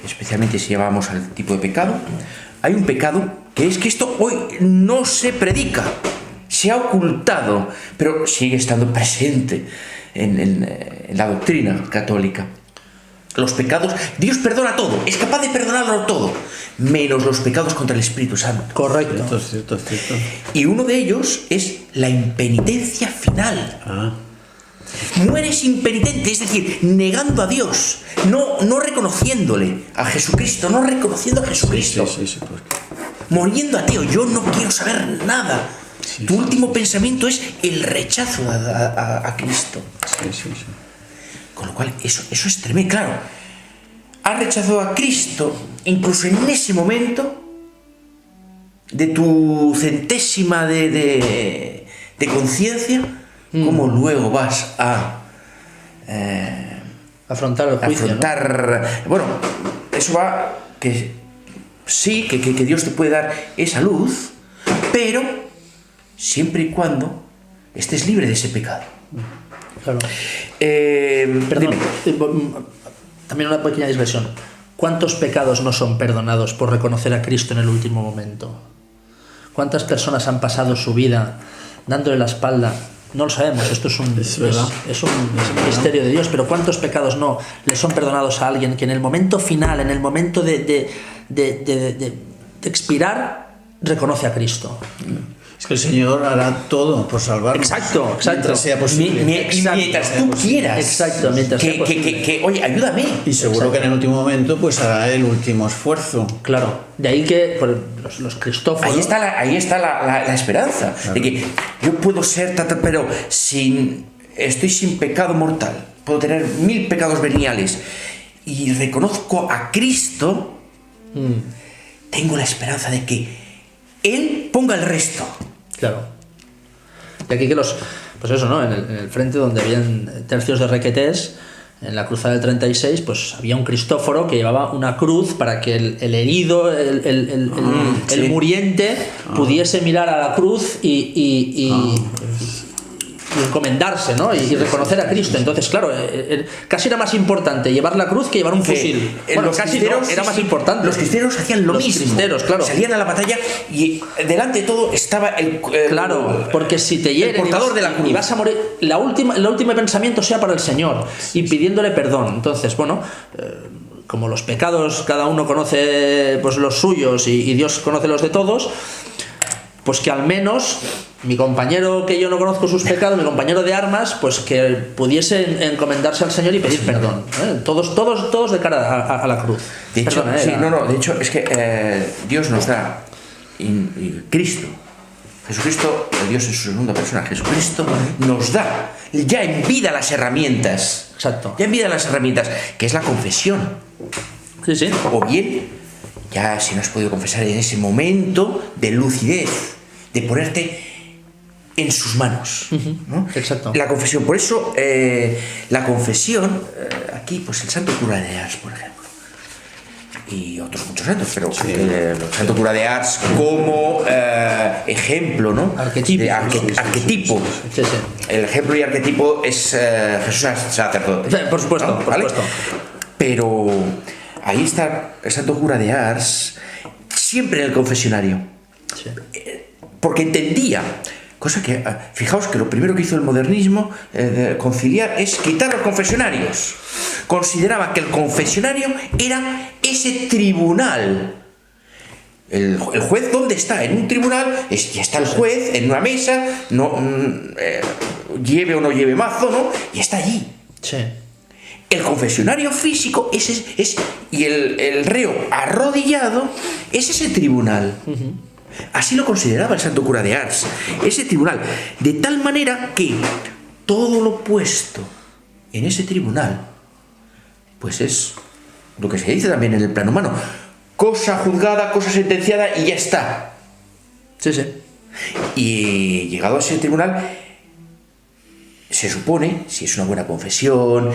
especialmente si llevamos al tipo de pecado, hay un pecado que es que esto hoy no se predica. se ha ocultado, pero sigue estando presente en la doctrina católica. Los pecados, Dios perdona todo, es capaz de perdonarlo todo, menos los pecados contra el Espíritu Santo. Correcto. Esto es cierto, es cierto. Y uno de ellos es la impenitencia final. Ah, Mueres impenitente, es decir, negando a Dios, no reconociéndole a Jesucristo, no reconociendo a Jesucristo, sí, pues. muriendo ateo. Yo no quiero saber nada. Tu último pensamiento es el rechazo a Cristo. Sí. Con lo cual, eso es tremendo. Claro, has rechazado a Cristo, incluso en ese momento de tu centésima de conciencia, ¿cómo luego vas a Afrontar el juicio, afrontar? Bueno, eso va que sí, que Dios te puede dar esa luz, pero siempre y cuando estés libre de ese pecado. ¿no? Claro. Dime. Perdón, también una pequeña digresión. ¿Cuántos pecados no son perdonados por reconocer a Cristo en el último momento? ¿Cuántas personas han pasado su vida dándole la espalda? No lo sabemos, esto es un misterio de Dios, pero ¿cuántos pecados no le son perdonados a alguien que en el momento final, en el momento de expirar, reconoce a Cristo? Es que el Señor hará todo por salvarnos. Exacto. Mientras sea posible. Mientras tú quieras. Exacto, mientras sea posible. Que, oye, ayúdame. Y seguro que en el último momento pues hará el último esfuerzo. Claro, de ahí que los Cristóforos... Ahí está la esperanza. Claro. De que yo puedo ser pero estoy sin pecado mortal. Puedo tener 1000 pecados veniales. Y reconozco a Cristo. Tengo la esperanza de que Él ponga el resto. Claro. Y aquí que pues eso, ¿no? En el frente donde habían tercios de requetés, en la cruzada del 36, pues había un Cristóforo que llevaba una cruz para que el herido, el muriente, pudiese mirar a la cruz y encomendarse, ¿no? Y reconocer a Cristo. Entonces, claro, casi era más importante llevar la cruz que llevar un fusil. Bueno, casi no, era más importante. Los cristeros hacían lo mismo. Los cristeros, claro. Salían a la batalla y delante de todo estaba claro, porque si te hieren el portador de la cruz y vas a morir, el último pensamiento sea para el Señor y pidiéndole perdón. Entonces, bueno, como los pecados cada uno conoce pues los suyos y Dios conoce los de todos, pues que al menos mi compañero, que yo no conozco sus pecados, mi compañero de armas, pues que pudiese encomendarse al Señor y pedir perdón, ¿eh? Todos de cara a la cruz. De hecho, de hecho es que Dios nos da, Cristo, Jesucristo, Dios en su segunda persona, Jesucristo nos da ya en vida las herramientas. Exacto. Ya en vida las herramientas, que es la confesión. Sí. O bien, ya si no has podido confesar en ese momento de lucidez, de ponerte en sus manos, ¿no? Exacto. La confesión, por eso la confesión, aquí pues el santo cura de Ars, por ejemplo, y otros muchos santos, pero el santo cura de Ars como ejemplo, ¿no? Arquetipo. Sí. El ejemplo y arquetipo es Jesús sacerdote. Por supuesto, ¿no? por ¿Vale? supuesto. Pero ahí está el santo cura de Ars, siempre en el confesionario. Sí. Porque entendía, cosa que, fijaos que lo primero que hizo el modernismo conciliar es quitar los confesionarios. Consideraba que el confesionario era ese tribunal. El juez, ¿dónde está? En un tribunal, ya está el juez en una mesa, lleve o no lleve mazo, ¿no? Y está allí. Sí. El confesionario físico y el reo arrodillado es ese tribunal. Así lo consideraba el santo cura de Ars, ese tribunal, de tal manera que todo lo puesto en ese tribunal, pues es lo que se dice también en el plano humano, cosa juzgada, cosa sentenciada y ya está. Sí. Y llegado a ese tribunal, se supone, si es una buena confesión,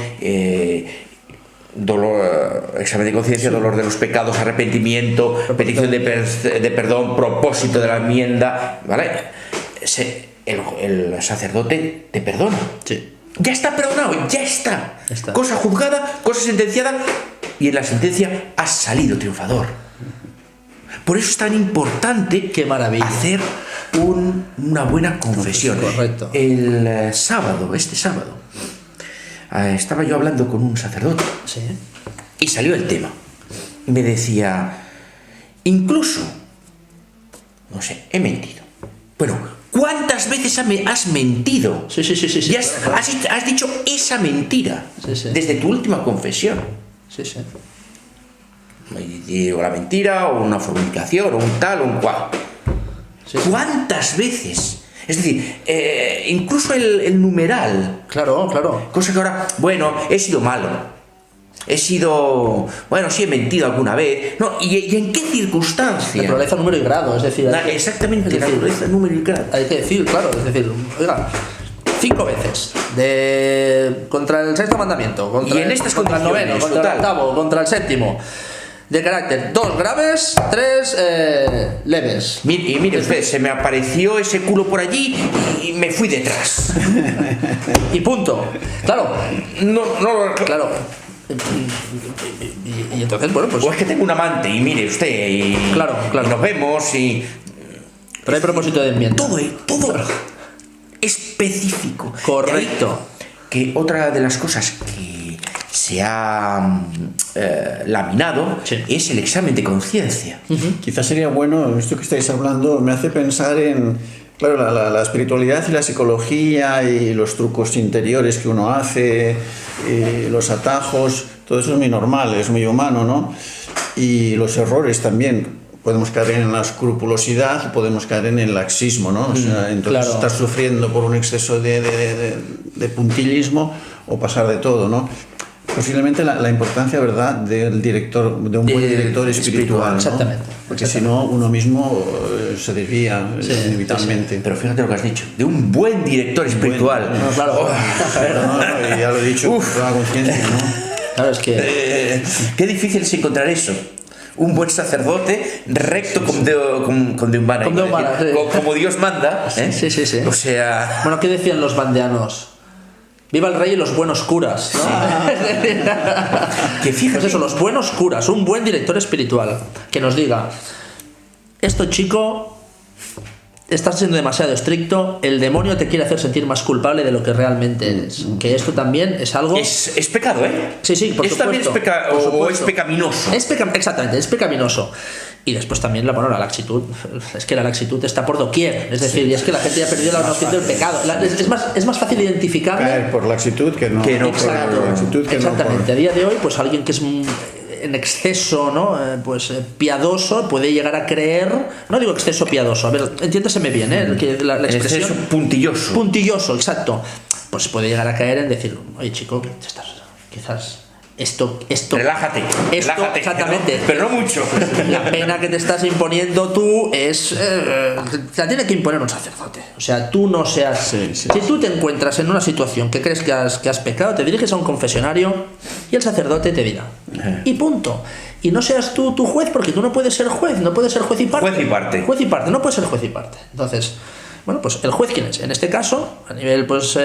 examen de conciencia, dolor de los pecados, arrepentimiento, petición de perdón, propósito de la enmienda, ¿vale? El sacerdote te perdona. Sí. Ya está perdonado, ya está. Cosa juzgada, cosa sentenciada, y en la sentencia has salido triunfador. Por eso es tan importante Qué maravilla. hacer una buena confesión. Correcto. El sábado, este sábado, estaba yo hablando con un sacerdote. Sí. Y salió el tema. Y me decía, incluso, no sé, he mentido. Bueno, ¿cuántas veces has mentido? Sí. Y has dicho esa mentira Sí. desde tu última confesión. Sí. Y digo la mentira, o una fornicación, o un tal, o un cual. Sí. ¿Cuántas veces? Es decir, incluso el numeral. Claro. Cosa que ahora, bueno, he sido malo. Bueno, sí he mentido alguna vez. No, ¿y en qué circunstancia? Naturaleza, número y grado, es decir... Exactamente, naturaleza, número y grado. Hay que decir, claro, es decir, oiga, 5 veces contra el sexto mandamiento, contra Y en estas contra el noveno, condiciones, contra el total. octavo, contra el séptimo, de carácter 2 graves, 3 leves. Y mire usted, se me apareció ese culo por allí y me fui detrás. Y punto. Claro, No, claro. Y entonces, bueno, pues... O es que tengo un amante y mire usted, y Claro. y nos vemos y... Pero hay propósito de enmienda. Todo específico. Correcto. Que otra de las cosas que se ha laminado Sí. es el examen de conciencia. Quizás sería bueno, esto que estáis hablando me hace pensar en, claro, la espiritualidad y la psicología y los trucos interiores que uno hace, y los atajos, todo eso es muy normal, es muy humano, ¿no? Y los errores también. Podemos caer en la escrupulosidad, podemos caer en el laxismo, ¿no? O sea, entonces claro. estar sufriendo por un exceso de puntillismo o pasar de todo, ¿no? Posiblemente la importancia, ¿verdad?, de un buen director espiritual, ¿no? Exactamente. Porque si no, uno mismo se desvía inevitablemente. Pero fíjate lo que has dicho, de un buen director espiritual. No, claro. Pero no, ya lo he dicho, con toda conciencia, ¿no? Claro, es que... Qué difícil es encontrar eso. Un buen sacerdote recto como Deus mana, Como Deus mana, sí. como Dios manda, ¿eh? Sí. O sea, Bueno, ¿qué decían los vandeanos? Viva el rey y los buenos curas, ¿no? que fíjate, Pues eso, los buenos curas, un buen director espiritual que nos diga, esto, chico, estás siendo demasiado estricto, el demonio te quiere hacer sentir más culpable de lo que realmente eres. Que esto también es algo... es pecado, ¿eh? Sí, por Esto también supuesto. es Por o es supuesto. pecaminoso. Exactamente, es pecaminoso. Y después también la laxitud. Es que la laxitud está por doquier. Es decir, y es que la gente ya ha perdido la noción del pecado. Es más fácil identificarlo. Caer por laxitud que no, Que no por Exacto, laxitud que exactamente. no por... A día de hoy, pues alguien que es en exceso, ¿no? Piadoso, puede llegar a creer, no digo exceso piadoso, a ver, entiéndeseme bien, que la expresión Exceso puntilloso. puntilloso, exacto, pues puede llegar a caer en decir, oye, chico, quizás esto Relájate. exactamente, ¿no? Pero no mucho. la pena que te estás imponiendo tú es la tiene que imponer un sacerdote. O sea, tú no seas... Sí. Si tú te encuentras en una situación que crees que has pecado, te diriges a un confesionario y el sacerdote te dirá. Y punto. Y no seas tú tu juez, porque tú no puedes ser juez, no puedes ser juez y parte. Juez y parte. Juez y parte, no puedes ser juez y parte. Entonces, bueno, pues el juez, ¿quién es? En este caso, a nivel, pues...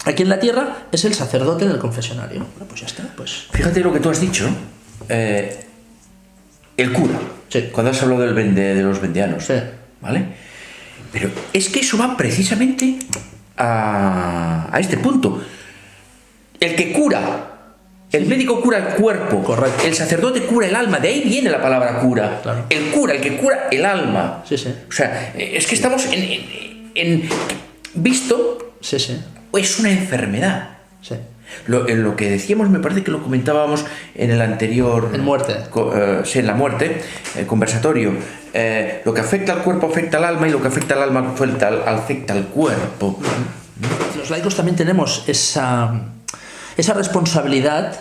aquí en la tierra es el sacerdote en el confesionario. Bueno, pues ya está. Pues. Fíjate lo que tú has dicho. El cura. Sí. Cuando has hablado de los vendeanos. Sí. ¿Vale? Pero es que eso va precisamente a este punto. El que cura. El médico cura el cuerpo. Correcto. El sacerdote cura el alma. De ahí viene la palabra cura. Claro. El cura, el que cura el alma. Sí. O sea, es que estamos en visto. Sí. Es una enfermedad. Sí. Lo que decíamos, me parece que lo comentábamos en el anterior... En muerte. Sí, en la muerte, conversatorio. Lo que afecta al cuerpo afecta al alma y lo que afecta al alma afecta al cuerpo. Los laicos también tenemos esa responsabilidad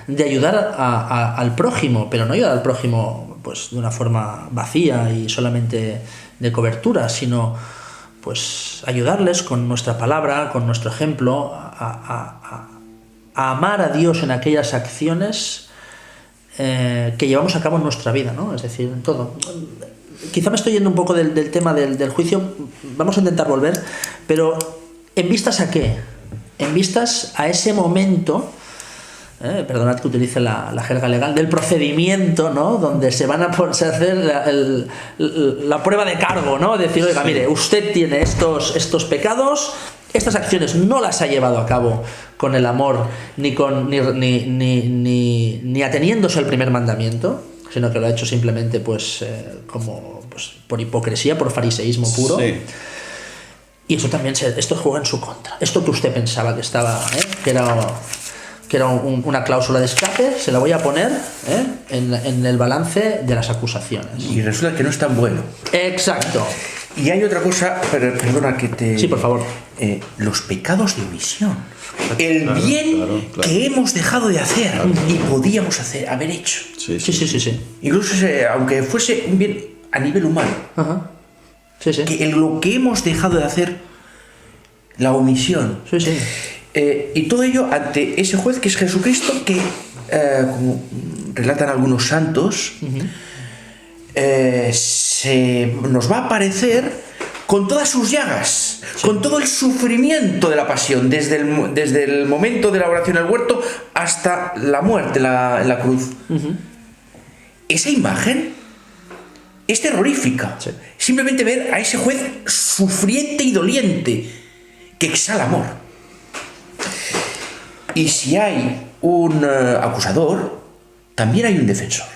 de ayudar al prójimo, pero no ayudar al prójimo pues de una forma vacía y solamente de cobertura, sino pues ayudarles con nuestra palabra, con nuestro ejemplo, a amar a Dios en aquellas acciones que llevamos a cabo en nuestra vida, ¿no? Es decir, en todo. Quizá me estoy yendo un poco del tema del juicio, vamos a intentar volver, pero ¿en vistas a qué? En vistas a ese momento perdonad que utilice la jerga legal, del procedimiento, ¿no? Donde se van a hacer la prueba de cargo, ¿no? Decir, oiga, mire, usted tiene estos pecados, estas acciones no las ha llevado a cabo con el amor ni ateniéndose al primer mandamiento, sino que lo ha hecho simplemente como por hipocresía, por fariseísmo puro. Sí. Y eso también esto juega en su contra. Esto que usted pensaba que estaba, que era una cláusula de escape, se la voy a poner en el balance de las acusaciones. Y resulta que no es tan bueno. Exacto. Y hay otra cosa, perdona que te... Sí, por favor. Los pecados de omisión. El bien que hemos dejado de hacer y podíamos haber hecho. Sí. Incluso aunque fuese un bien a nivel humano. Ajá. Sí. Que lo que hemos dejado de hacer, la omisión. Sí. Y todo ello ante ese juez que es Jesucristo, que, como relatan algunos santos, nos va a aparecer con todas sus llagas, con todo el sufrimiento de la pasión, desde el momento de la oración al huerto hasta la muerte en la cruz. Esa imagen es terrorífica. Sí. Simplemente ver a ese juez sufriente y doliente que exhala amor. Y si hay un acusador, también hay un defensor.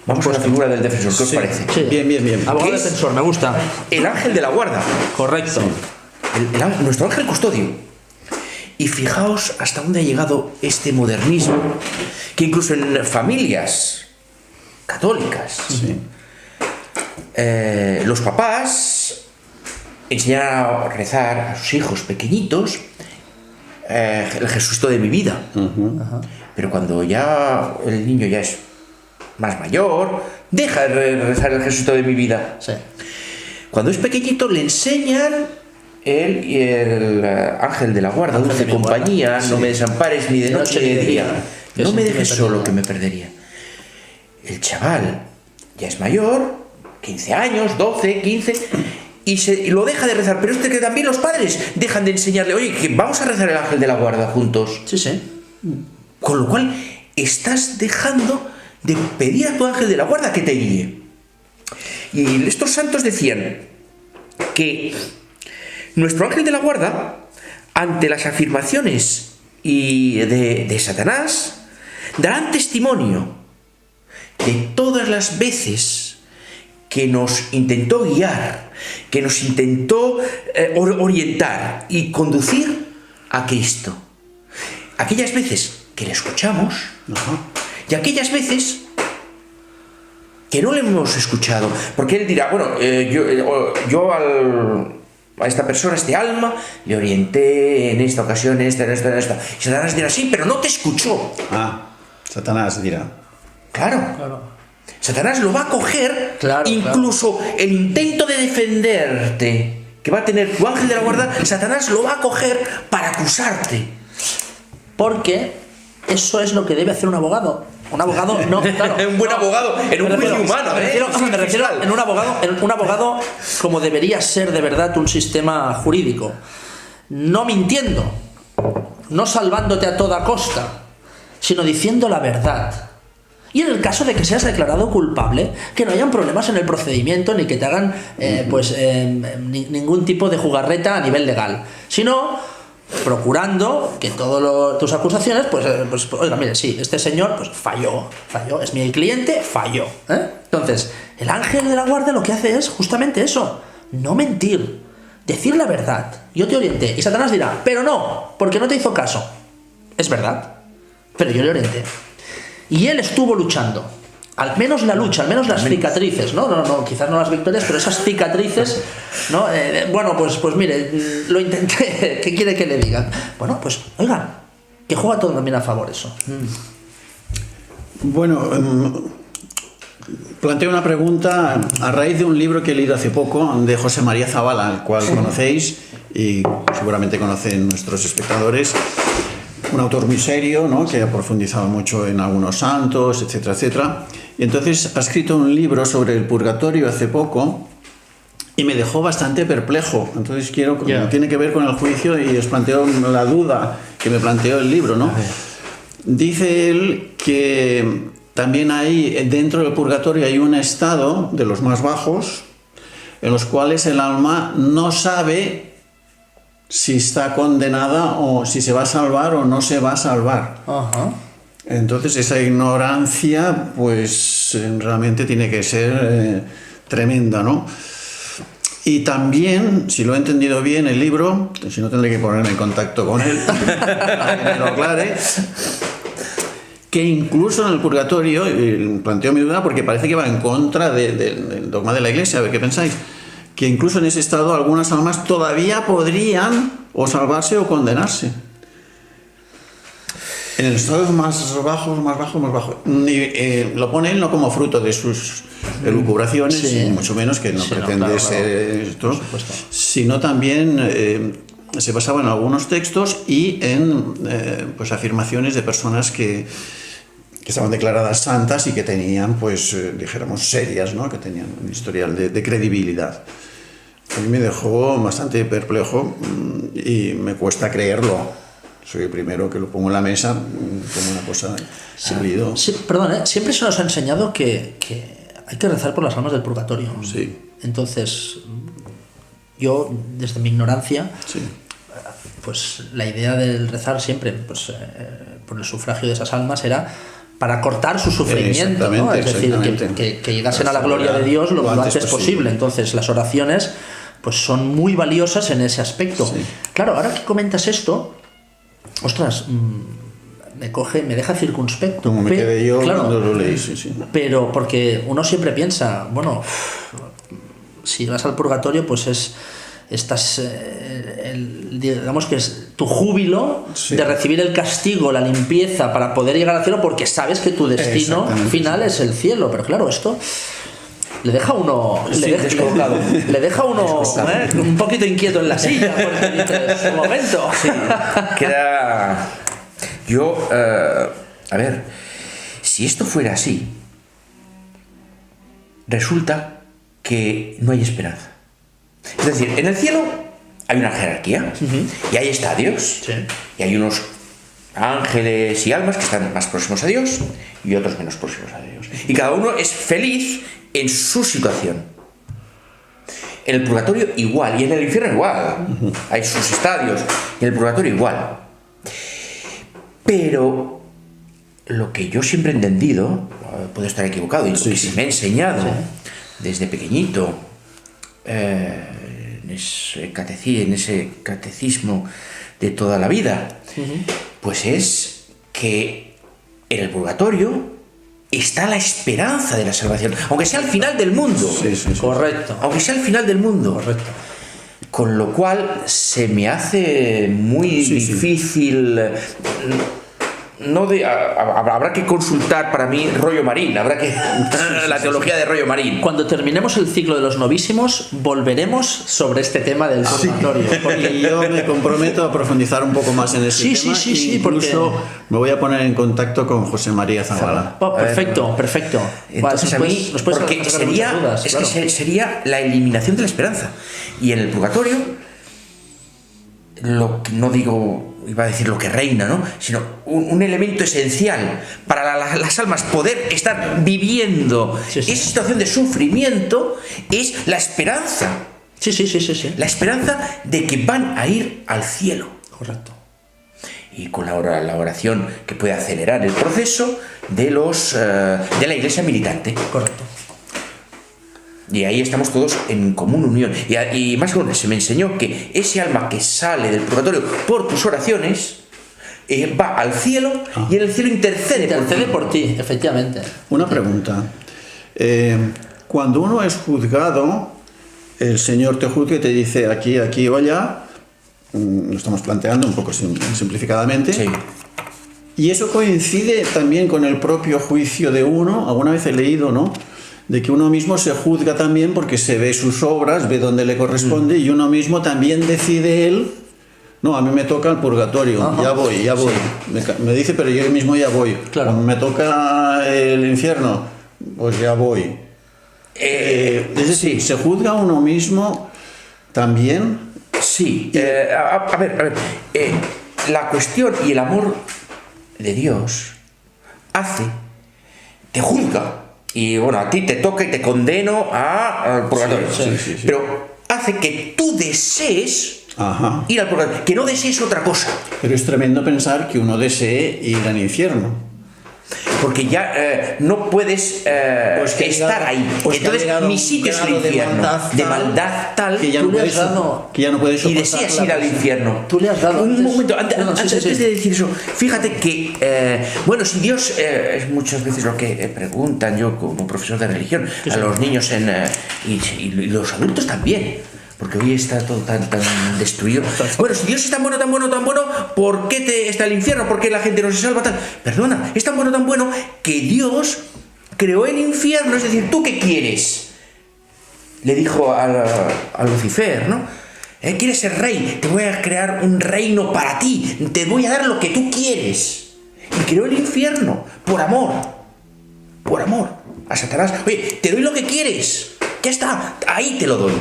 Vamos a la figura del defensor, ¿qué os parece? Sí. Bien. Abogado defensor, me gusta. El ángel de la guarda. Correcto. Nuestro ángel custodio. Y fijaos hasta dónde ha llegado este modernismo, que incluso en familias católicas, los papás enseñan a rezar a sus hijos pequeñitos el Jesucristo de mi vida. Pero cuando ya el niño ya es más mayor, deja de rezar el Jesucristo de mi vida. Sí. Cuando es pequeñito le enseñan el ángel de la guarda, dulce compañía, no me desampares ni de noche ni de día, no me dejes solo, que me perdería. El chaval ya es mayor, 15 años, 12, 15, y lo deja de rezar. Pero que también los padres dejan de enseñarle, oye, que vamos a rezar el ángel de la guarda juntos. Sí. Con lo cual estás dejando de pedir a tu ángel de la guarda que te guíe. Y estos santos decían que nuestro ángel de la guarda, ante las afirmaciones de Satanás, darán testimonio de todas las veces que nos intentó guiar, que nos intentó orientar y conducir a Cristo. Aquellas veces que le escuchamos y aquellas veces que no le hemos escuchado, porque él dirá, bueno, yo a esta persona, a este alma, le orienté en esta ocasión, en esta. Y Satanás dirá, sí, pero no te escuchó. Satanás dirá. Claro. Satanás lo va a coger, incluso el intento de defenderte que va a tener tu ángel de la guarda, Satanás lo va a coger para acusarte. Porque eso es lo que debe hacer un abogado. Un abogado, no, claro. Un buen abogado, en un juicio humano. Me refiero en un abogado como debería ser de verdad un sistema jurídico. No mintiendo, no salvándote a toda costa, sino diciendo la verdad. Y en el caso de que seas declarado culpable, que no hayan problemas en el procedimiento ni que te hagan ningún tipo de jugarreta a nivel legal, sino procurando que todas tus acusaciones, oiga, mire, sí, este señor falló, es mi cliente, falló. Entonces, el ángel de la guardia lo que hace es justamente eso, no mentir, decir la verdad. Yo te orienté, y Satanás dirá, pero no, porque no te hizo caso. Es verdad, pero yo le orienté. Y él estuvo luchando. Al menos la lucha, al menos las cicatrices, ¿no? Quizás no las victorias, pero esas cicatrices, ¿no? Pues mire, lo intenté, ¿qué quiere que le diga? Bueno, pues, oigan, que juega todo también a favor eso. Bueno, planteo una pregunta a raíz de un libro que he leído hace poco de José María Zabala, al cual conocéis y seguramente conocen nuestros espectadores. Un autor muy serio, ¿no? Que ha profundizado mucho en algunos santos, etcétera, etcétera. Y entonces ha escrito un libro sobre el purgatorio hace poco y me dejó bastante perplejo. Entonces tiene que ver con el juicio y os planteo la duda que me planteó el libro, ¿no? Dice él que también hay, dentro del purgatorio hay un estado de los más bajos, en los cuales el alma no sabe si está condenada o si se va a salvar o no se va a salvar. Ajá. Entonces esa ignorancia pues realmente tiene que ser tremenda, ¿no? Y también, si lo he entendido bien el libro, si no tendré que ponerme en contacto con él para que me lo aclare, que incluso en el purgatorio, planteo mi duda porque parece que va en contra del dogma de la Iglesia, a ver qué pensáis, que incluso en ese estado algunas almas todavía podrían o salvarse o condenarse. En el estado más bajos. Lo pone él no como fruto de sus elucubraciones, Sí. mucho menos que no Sí, no, pretende claro, ser esto, por supuesto. sino también se basaba en algunos textos y en pues afirmaciones de personas que estaban declaradas santas y que tenían, pues, dijéramos, serias, ¿no? Que tenían un historial de credibilidad. A mí me dejó bastante perplejo y me cuesta creerlo. Soy el primero que lo pongo en la mesa como una cosa salido. Sí, perdón, siempre se nos ha enseñado que hay que rezar por las almas del purgatorio. Sí. Entonces, yo, desde mi ignorancia, Sí. pues la idea del rezar siempre pues, por el sufragio de esas almas era para cortar su sufrimiento, ¿no? Es decir, que llegasen a la gloria de Dios lo antes posible. Entonces, las oraciones pues son muy valiosas en ese aspecto. Sí. Claro, ahora que comentas esto, ostras, me deja circunspecto. Como me quedé yo claro, cuando lo leí, sí. pero porque uno siempre piensa, bueno, si vas al purgatorio, pues estás, digamos que es tu júbilo Sí. de recibir el castigo, la limpieza para poder llegar al cielo, porque sabes que tu destino Exactamente, final es el cielo. Pero claro, esto le deja a uno descolocado. le deja a uno un poquito inquieto en la silla, porque dices, un momento. Queda... Yo, a ver, si esto fuera así, resulta que no hay esperanza. Es decir, en el cielo hay una jerarquía y hay estadios, Sí. y hay unos ángeles y almas que están más próximos a Dios y otros menos próximos a Dios. Y cada uno es feliz en su situación. En el purgatorio igual, y en el infierno igual. Hay sus estadios, y en el purgatorio igual. Pero lo que yo siempre he entendido, puedo estar equivocado, y lo que se me ha enseñado desde pequeñito, en ese catecismo de toda la vida, pues es que en el purgatorio está la esperanza de la salvación, aunque sea al final del mundo. Sí. Correcto. Aunque sea al final del mundo. Correcto. Con lo cual se me hace muy difícil. Habrá que consultar para mí Rollo Marín, la teología de Rollo Marín. Cuando terminemos el ciclo de los novísimos, volveremos sobre este tema del purgatorio. Y yo me comprometo a profundizar un poco más en ese tema. Incluso me voy a poner en contacto con José María Zavala. Oh, perfecto. Entonces, a mí, porque sería la eliminación de la esperanza. Y en el purgatorio, no digo, iba a decir lo que reina, ¿no? Sino un elemento esencial para las almas poder estar viviendo esa situación de sufrimiento es la esperanza. Sí. La esperanza de que van a ir al cielo. Correcto. Y con la oración que puede acelerar el proceso de la iglesia militante. Correcto. Y ahí estamos todos en común unión. Y más aún, se me enseñó que ese alma que sale del purgatorio por tus oraciones va al cielo y en el cielo intercede por ti, efectivamente. Una pregunta. Cuando uno es juzgado, el Señor te juzga y te dice aquí o allá. Lo estamos planteando un poco simplificadamente. Sí. Y eso coincide también con el propio juicio de uno. Alguna vez he leído, ¿no?, de que uno mismo se juzga también porque se ve sus obras, ve dónde le corresponde, y uno mismo también decide él, no, a mí me toca el purgatorio. Ajá. Ya voy. Sí. Me dice, pero yo mismo ya voy. Claro. Me toca el infierno, pues ya voy. Es decir, ¿se juzga a uno mismo también? Sí. A ver. La cuestión y el amor de Dios te juzga. Y bueno, a ti te toca y te condeno al purgatorio. Sí. Pero hace que tú desees ir al purgatorio, que no desees otra cosa. Pero es tremendo pensar que uno desee ir al infierno. Porque ya no puedes estar ahí. Entonces, mi sitio es el infierno. De maldad tal que ya no puedes soportar. Y deseas ir al infierno. Tú le has dado. Un momento, antes de decir eso, fíjate que, si Dios es muchas veces lo que preguntan yo como profesor de religión a los niños y los adultos también. Porque hoy está todo tan destruido. Bueno, si Dios es tan bueno, ¿por qué está el infierno? ¿Por qué la gente no se salva tal? Perdona, es tan bueno que Dios creó el infierno. Es decir, ¿tú qué quieres? Le dijo a Lucifer, ¿no? ¿Quieres ser rey? Te voy a crear un reino para ti. Te voy a dar lo que tú quieres. Y creó el infierno por amor. Por amor a Satanás. Oye, te doy lo que quieres. Ya está, ahí te lo doy.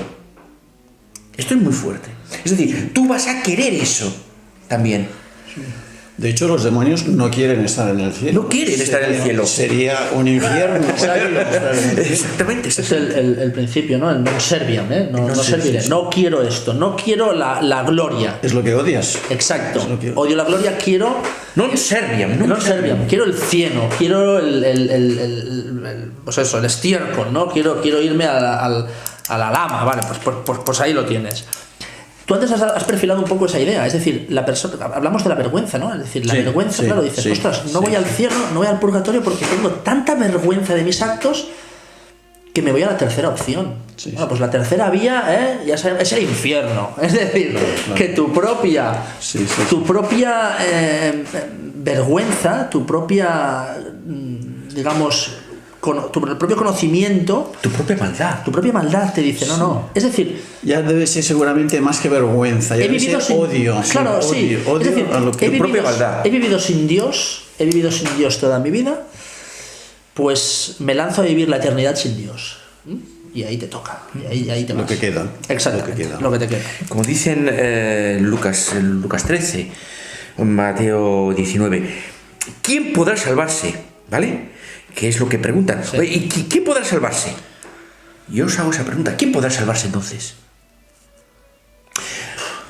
Esto es muy fuerte. Es decir, tú vas a querer eso también. De hecho, los demonios no quieren estar en el cielo. No quieren estar en el cielo. Sería un infierno. Exactamente. Ese es el principio, ¿no? El non serviam, no serviré. No quiero esto, no quiero la gloria. Es lo que odias. Exacto. Odio la gloria, quiero... Non serviam. Quiero el cieno, quiero el estiércol, ¿no? Quiero irme a la lama, vale, pues ahí lo tienes. Tú antes has perfilado un poco esa idea, es decir, la persona, hablamos de la vergüenza, ¿no? Es decir, la vergüenza, claro, dices, ostras, no voy al cielo, no voy al purgatorio porque tengo tanta vergüenza de mis actos que me voy a la tercera opción. Pues la tercera vía, ya sabemos, es el infierno. Es decir, que tu propia vergüenza, tu propia, digamos, tu propio conocimiento, tu propia maldad te dice no. Es decir, ya debe ser seguramente más que vergüenza, ya debe ser odio. Claro, sí. Odio es decir, a lo que tu propia maldad. He vivido sin Dios toda mi vida, pues me lanzo a vivir la eternidad sin Dios. Y ahí te toca, y ahí te vas. Lo que queda. Exacto, lo que te queda. Como dicen Lucas 13, Mateo 19, ¿quién podrá salvarse? ¿Vale? ¿Qué es lo que preguntan? Sí. ¿Y quién podrá salvarse? Yo os hago esa pregunta. ¿Quién podrá salvarse entonces?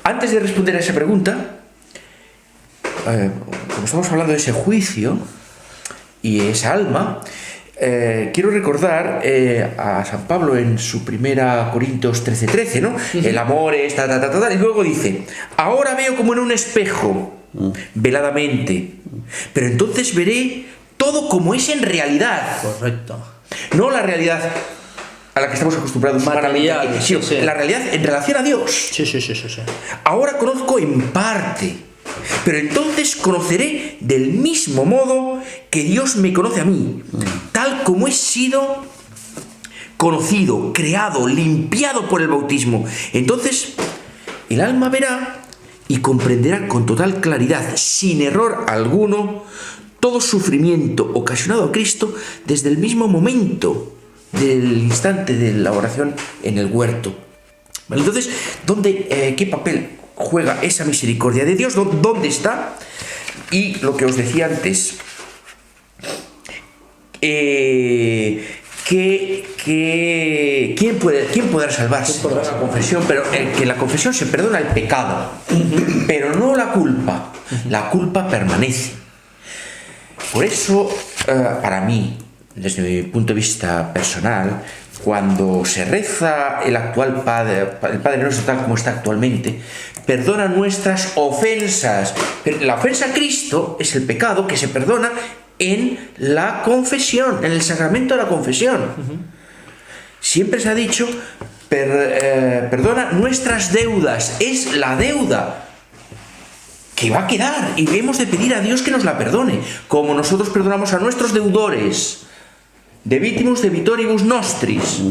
Antes de responder a esa pregunta, como estamos hablando de ese juicio y esa alma, quiero recordar a San Pablo en su primera Corintios 13:13, ¿no? El amor es y luego dice, ahora veo como en un espejo, veladamente, pero entonces veré todo como es en realidad. Correcto. No la realidad a la que estamos acostumbrados material, sino la realidad en relación a Dios. Sí. Ahora conozco en parte, pero entonces conoceré del mismo modo que Dios me conoce a mí, tal como he sido conocido, creado, limpiado por el bautismo. Entonces el alma verá y comprenderá con total claridad, sin error alguno, todo sufrimiento ocasionado a Cristo desde el mismo momento del instante de la oración en el huerto. Entonces, ¿qué papel juega esa misericordia de Dios? ¿Dónde está? Y lo que os decía antes, ¿quién podrá salvarse? La confesión, pero que en la confesión se perdona el pecado, pero no la culpa. La culpa permanece. Por eso, para mí, desde mi punto de vista personal, cuando se reza el Padre Nuestro tal como está actualmente, perdona nuestras ofensas. La ofensa a Cristo es el pecado que se perdona en la confesión, en el sacramento de la confesión. Siempre se ha dicho, perdona nuestras deudas, es la deuda que va a quedar y hemos de pedir a Dios que nos la perdone, como nosotros perdonamos a nuestros deudores, debitimus debitoribus nostris,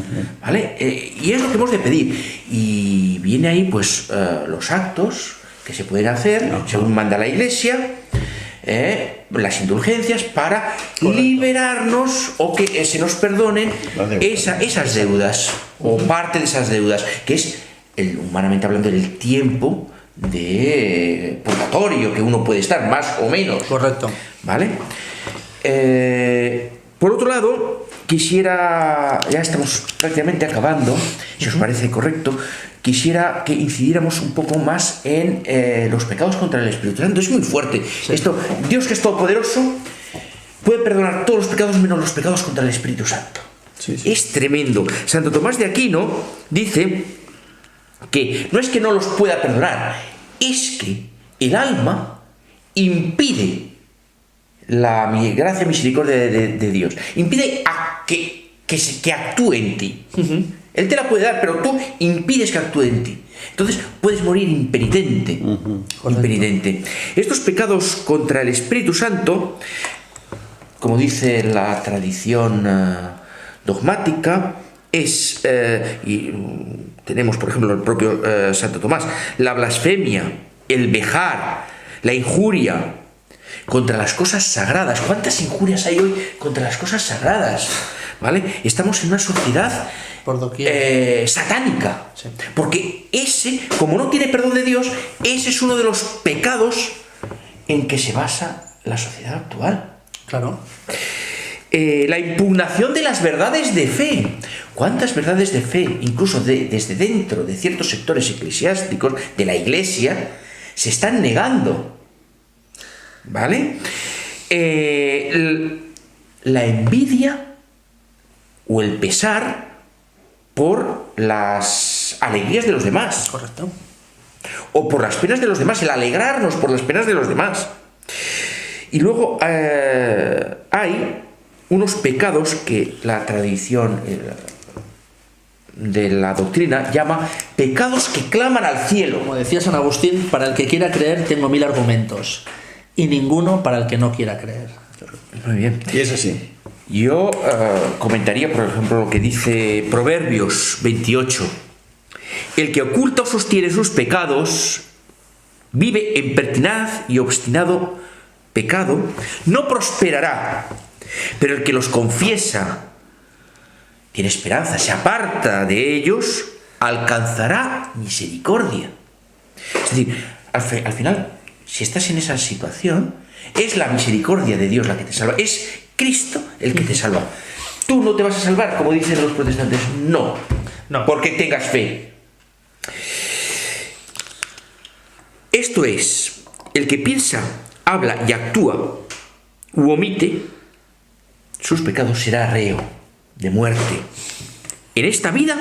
¿vale? Y es lo que hemos de pedir. Y viene ahí pues los actos que se pueden hacer según manda la Iglesia, las indulgencias para liberarnos o que se nos perdonen esas deudas o parte de esas deudas, que es humanamente hablando el tiempo de purgatorio que uno puede estar, más o menos. Correcto. ¿Vale? Por otro lado, quisiera, ya estamos prácticamente acabando, si os parece correcto, quisiera que incidiéramos un poco más en los pecados contra el Espíritu Santo. Es muy fuerte. Sí. Esto, Dios, que es todopoderoso, puede perdonar todos los pecados menos los pecados contra el Espíritu Santo. Sí, sí. Es tremendo. Santo Tomás de Aquino dice que no es que no los pueda perdonar, es que el alma impide la gracia y misericordia de Dios. Impide que actúe en ti. Él te la puede dar, pero tú impides que actúe en ti. Entonces puedes morir impenitente. Impenitente. Estos pecados contra el Espíritu Santo, como dice la tradición dogmática, es, y tenemos por ejemplo el propio Santo Tomás, la blasfemia, el vejar, la injuria contra las cosas sagradas. ¿Cuántas injurias hay hoy contra las cosas sagradas? ¿Vale? Estamos en una sociedad Por doquier. satánica. Sí. Porque ese, como no tiene perdón de Dios, ese es uno de los pecados en que se basa la sociedad actual. Claro. La impugnación de las verdades de fe. ¿Cuántas verdades de fe, incluso desde dentro de ciertos sectores eclesiásticos de la Iglesia, se están negando? ¿Vale? La envidia o el pesar por las alegrías de los demás. Correcto. O por las penas de los demás, el alegrarnos por las penas de los demás. Y luego hay unos pecados que la tradición de la doctrina llama pecados que claman al cielo. Como decía San Agustín, para el que quiera creer tengo 1000 argumentos y ninguno para el que no quiera creer. Muy bien. Y es así. Yo comentaría, por ejemplo, lo que dice Proverbios 28. El que oculta o sostiene sus pecados vive en pertinaz y obstinado pecado, no prosperará, pero el que los confiesa tiene esperanza, se aparta de ellos, alcanzará misericordia. Es decir, al final, si estás en esa situación, es la misericordia de Dios la que te salva, es Cristo el que te salva. Tú no te vas a salvar, como dicen los protestantes, no, porque tengas fe. Esto es, el que piensa, habla y actúa u omite sus pecados será reo de muerte en esta vida,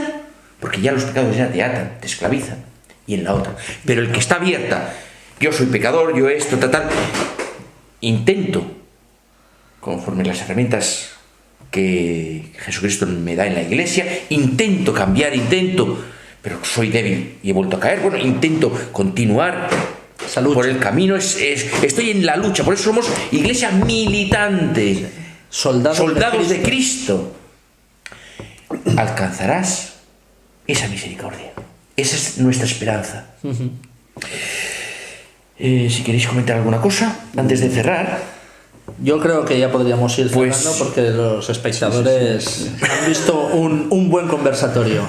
porque ya los pecados ya te atan, te esclavizan, y en la otra. Pero el que está abierta, yo soy pecador, yo esto, tal, intento, conforme las herramientas que Jesucristo me da en la iglesia, intento cambiar, pero soy débil y he vuelto a caer, bueno, intento continuar por el camino, estoy en la lucha, por eso somos iglesia militante, soldados de Cristo. Alcanzarás esa misericordia, esa es nuestra esperanza. Si queréis comentar alguna cosa antes de cerrar. Yo creo que ya podríamos ir cerrando Pues- porque los espectadores han visto un buen conversatorio.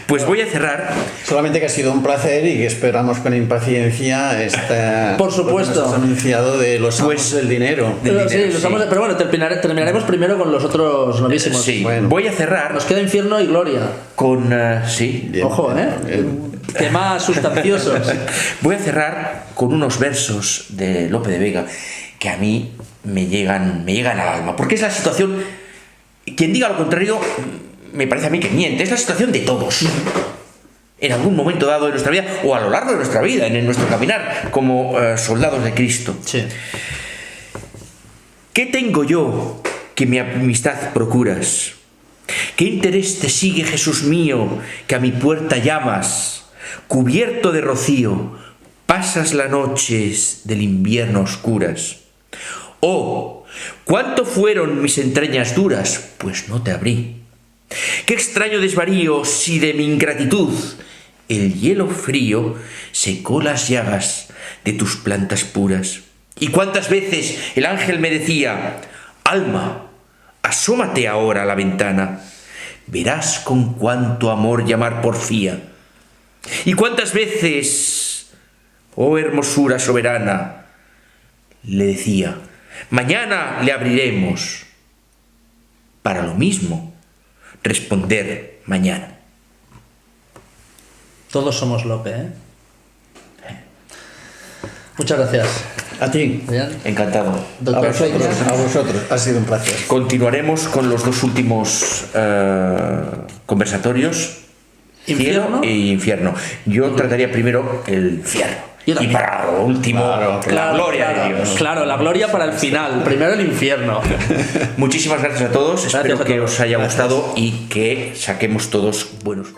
Pues voy a cerrar. Solamente que ha sido un placer y que esperamos con impaciencia esta Por supuesto. lo que nos has anunciado de los amos Pues- del dinero. Pero, sí, dinero, los sí. vamos a- pero bueno, terminaremos primero con los otros novísimos. Sí, Bueno. voy a cerrar Nos queda infierno y gloria. con... sí. Bien, Ojo, bien. Temas sustanciosos. Voy a cerrar con unos versos de Lope de Vega que a mí me llegan al alma, porque es la situación, quien diga lo contrario me parece a mí que miente, es la situación de todos en algún momento dado de nuestra vida o a lo largo de nuestra vida, en nuestro caminar como soldados de Cristo. Sí. ¿Qué tengo yo que mi amistad procuras? ¿Qué interés te sigue, Jesús mío, que a mi puerta llamas? Cubierto de rocío, pasas las noches del invierno oscuras. Oh, cuánto fueron mis entrañas duras, pues no te abrí. Qué extraño desvarío si de mi ingratitud el hielo frío secó las llagas de tus plantas puras. Y cuántas veces el ángel me decía: alma, asómate ahora a la ventana, verás con cuánto amor llamar porfía. Y cuántas veces oh hermosura soberana, le decía, mañana le abriremos. Para lo mismo, responder mañana. Todos somos Lope, ¿eh? Muchas gracias. A ti. Bien. Encantado. Doctor Fleitas. A vosotros. Ha sido un placer. Continuaremos con los dos últimos conversatorios. ¿Infierno? Cielo e infierno. Yo trataría primero el infierno. Yo Y también. para lo último, la gloria de Dios. Claro, la gloria para el final. Primero el infierno. Muchísimas gracias a todos. Gracias Espero a que todos. os haya gustado y que saquemos todos buenos.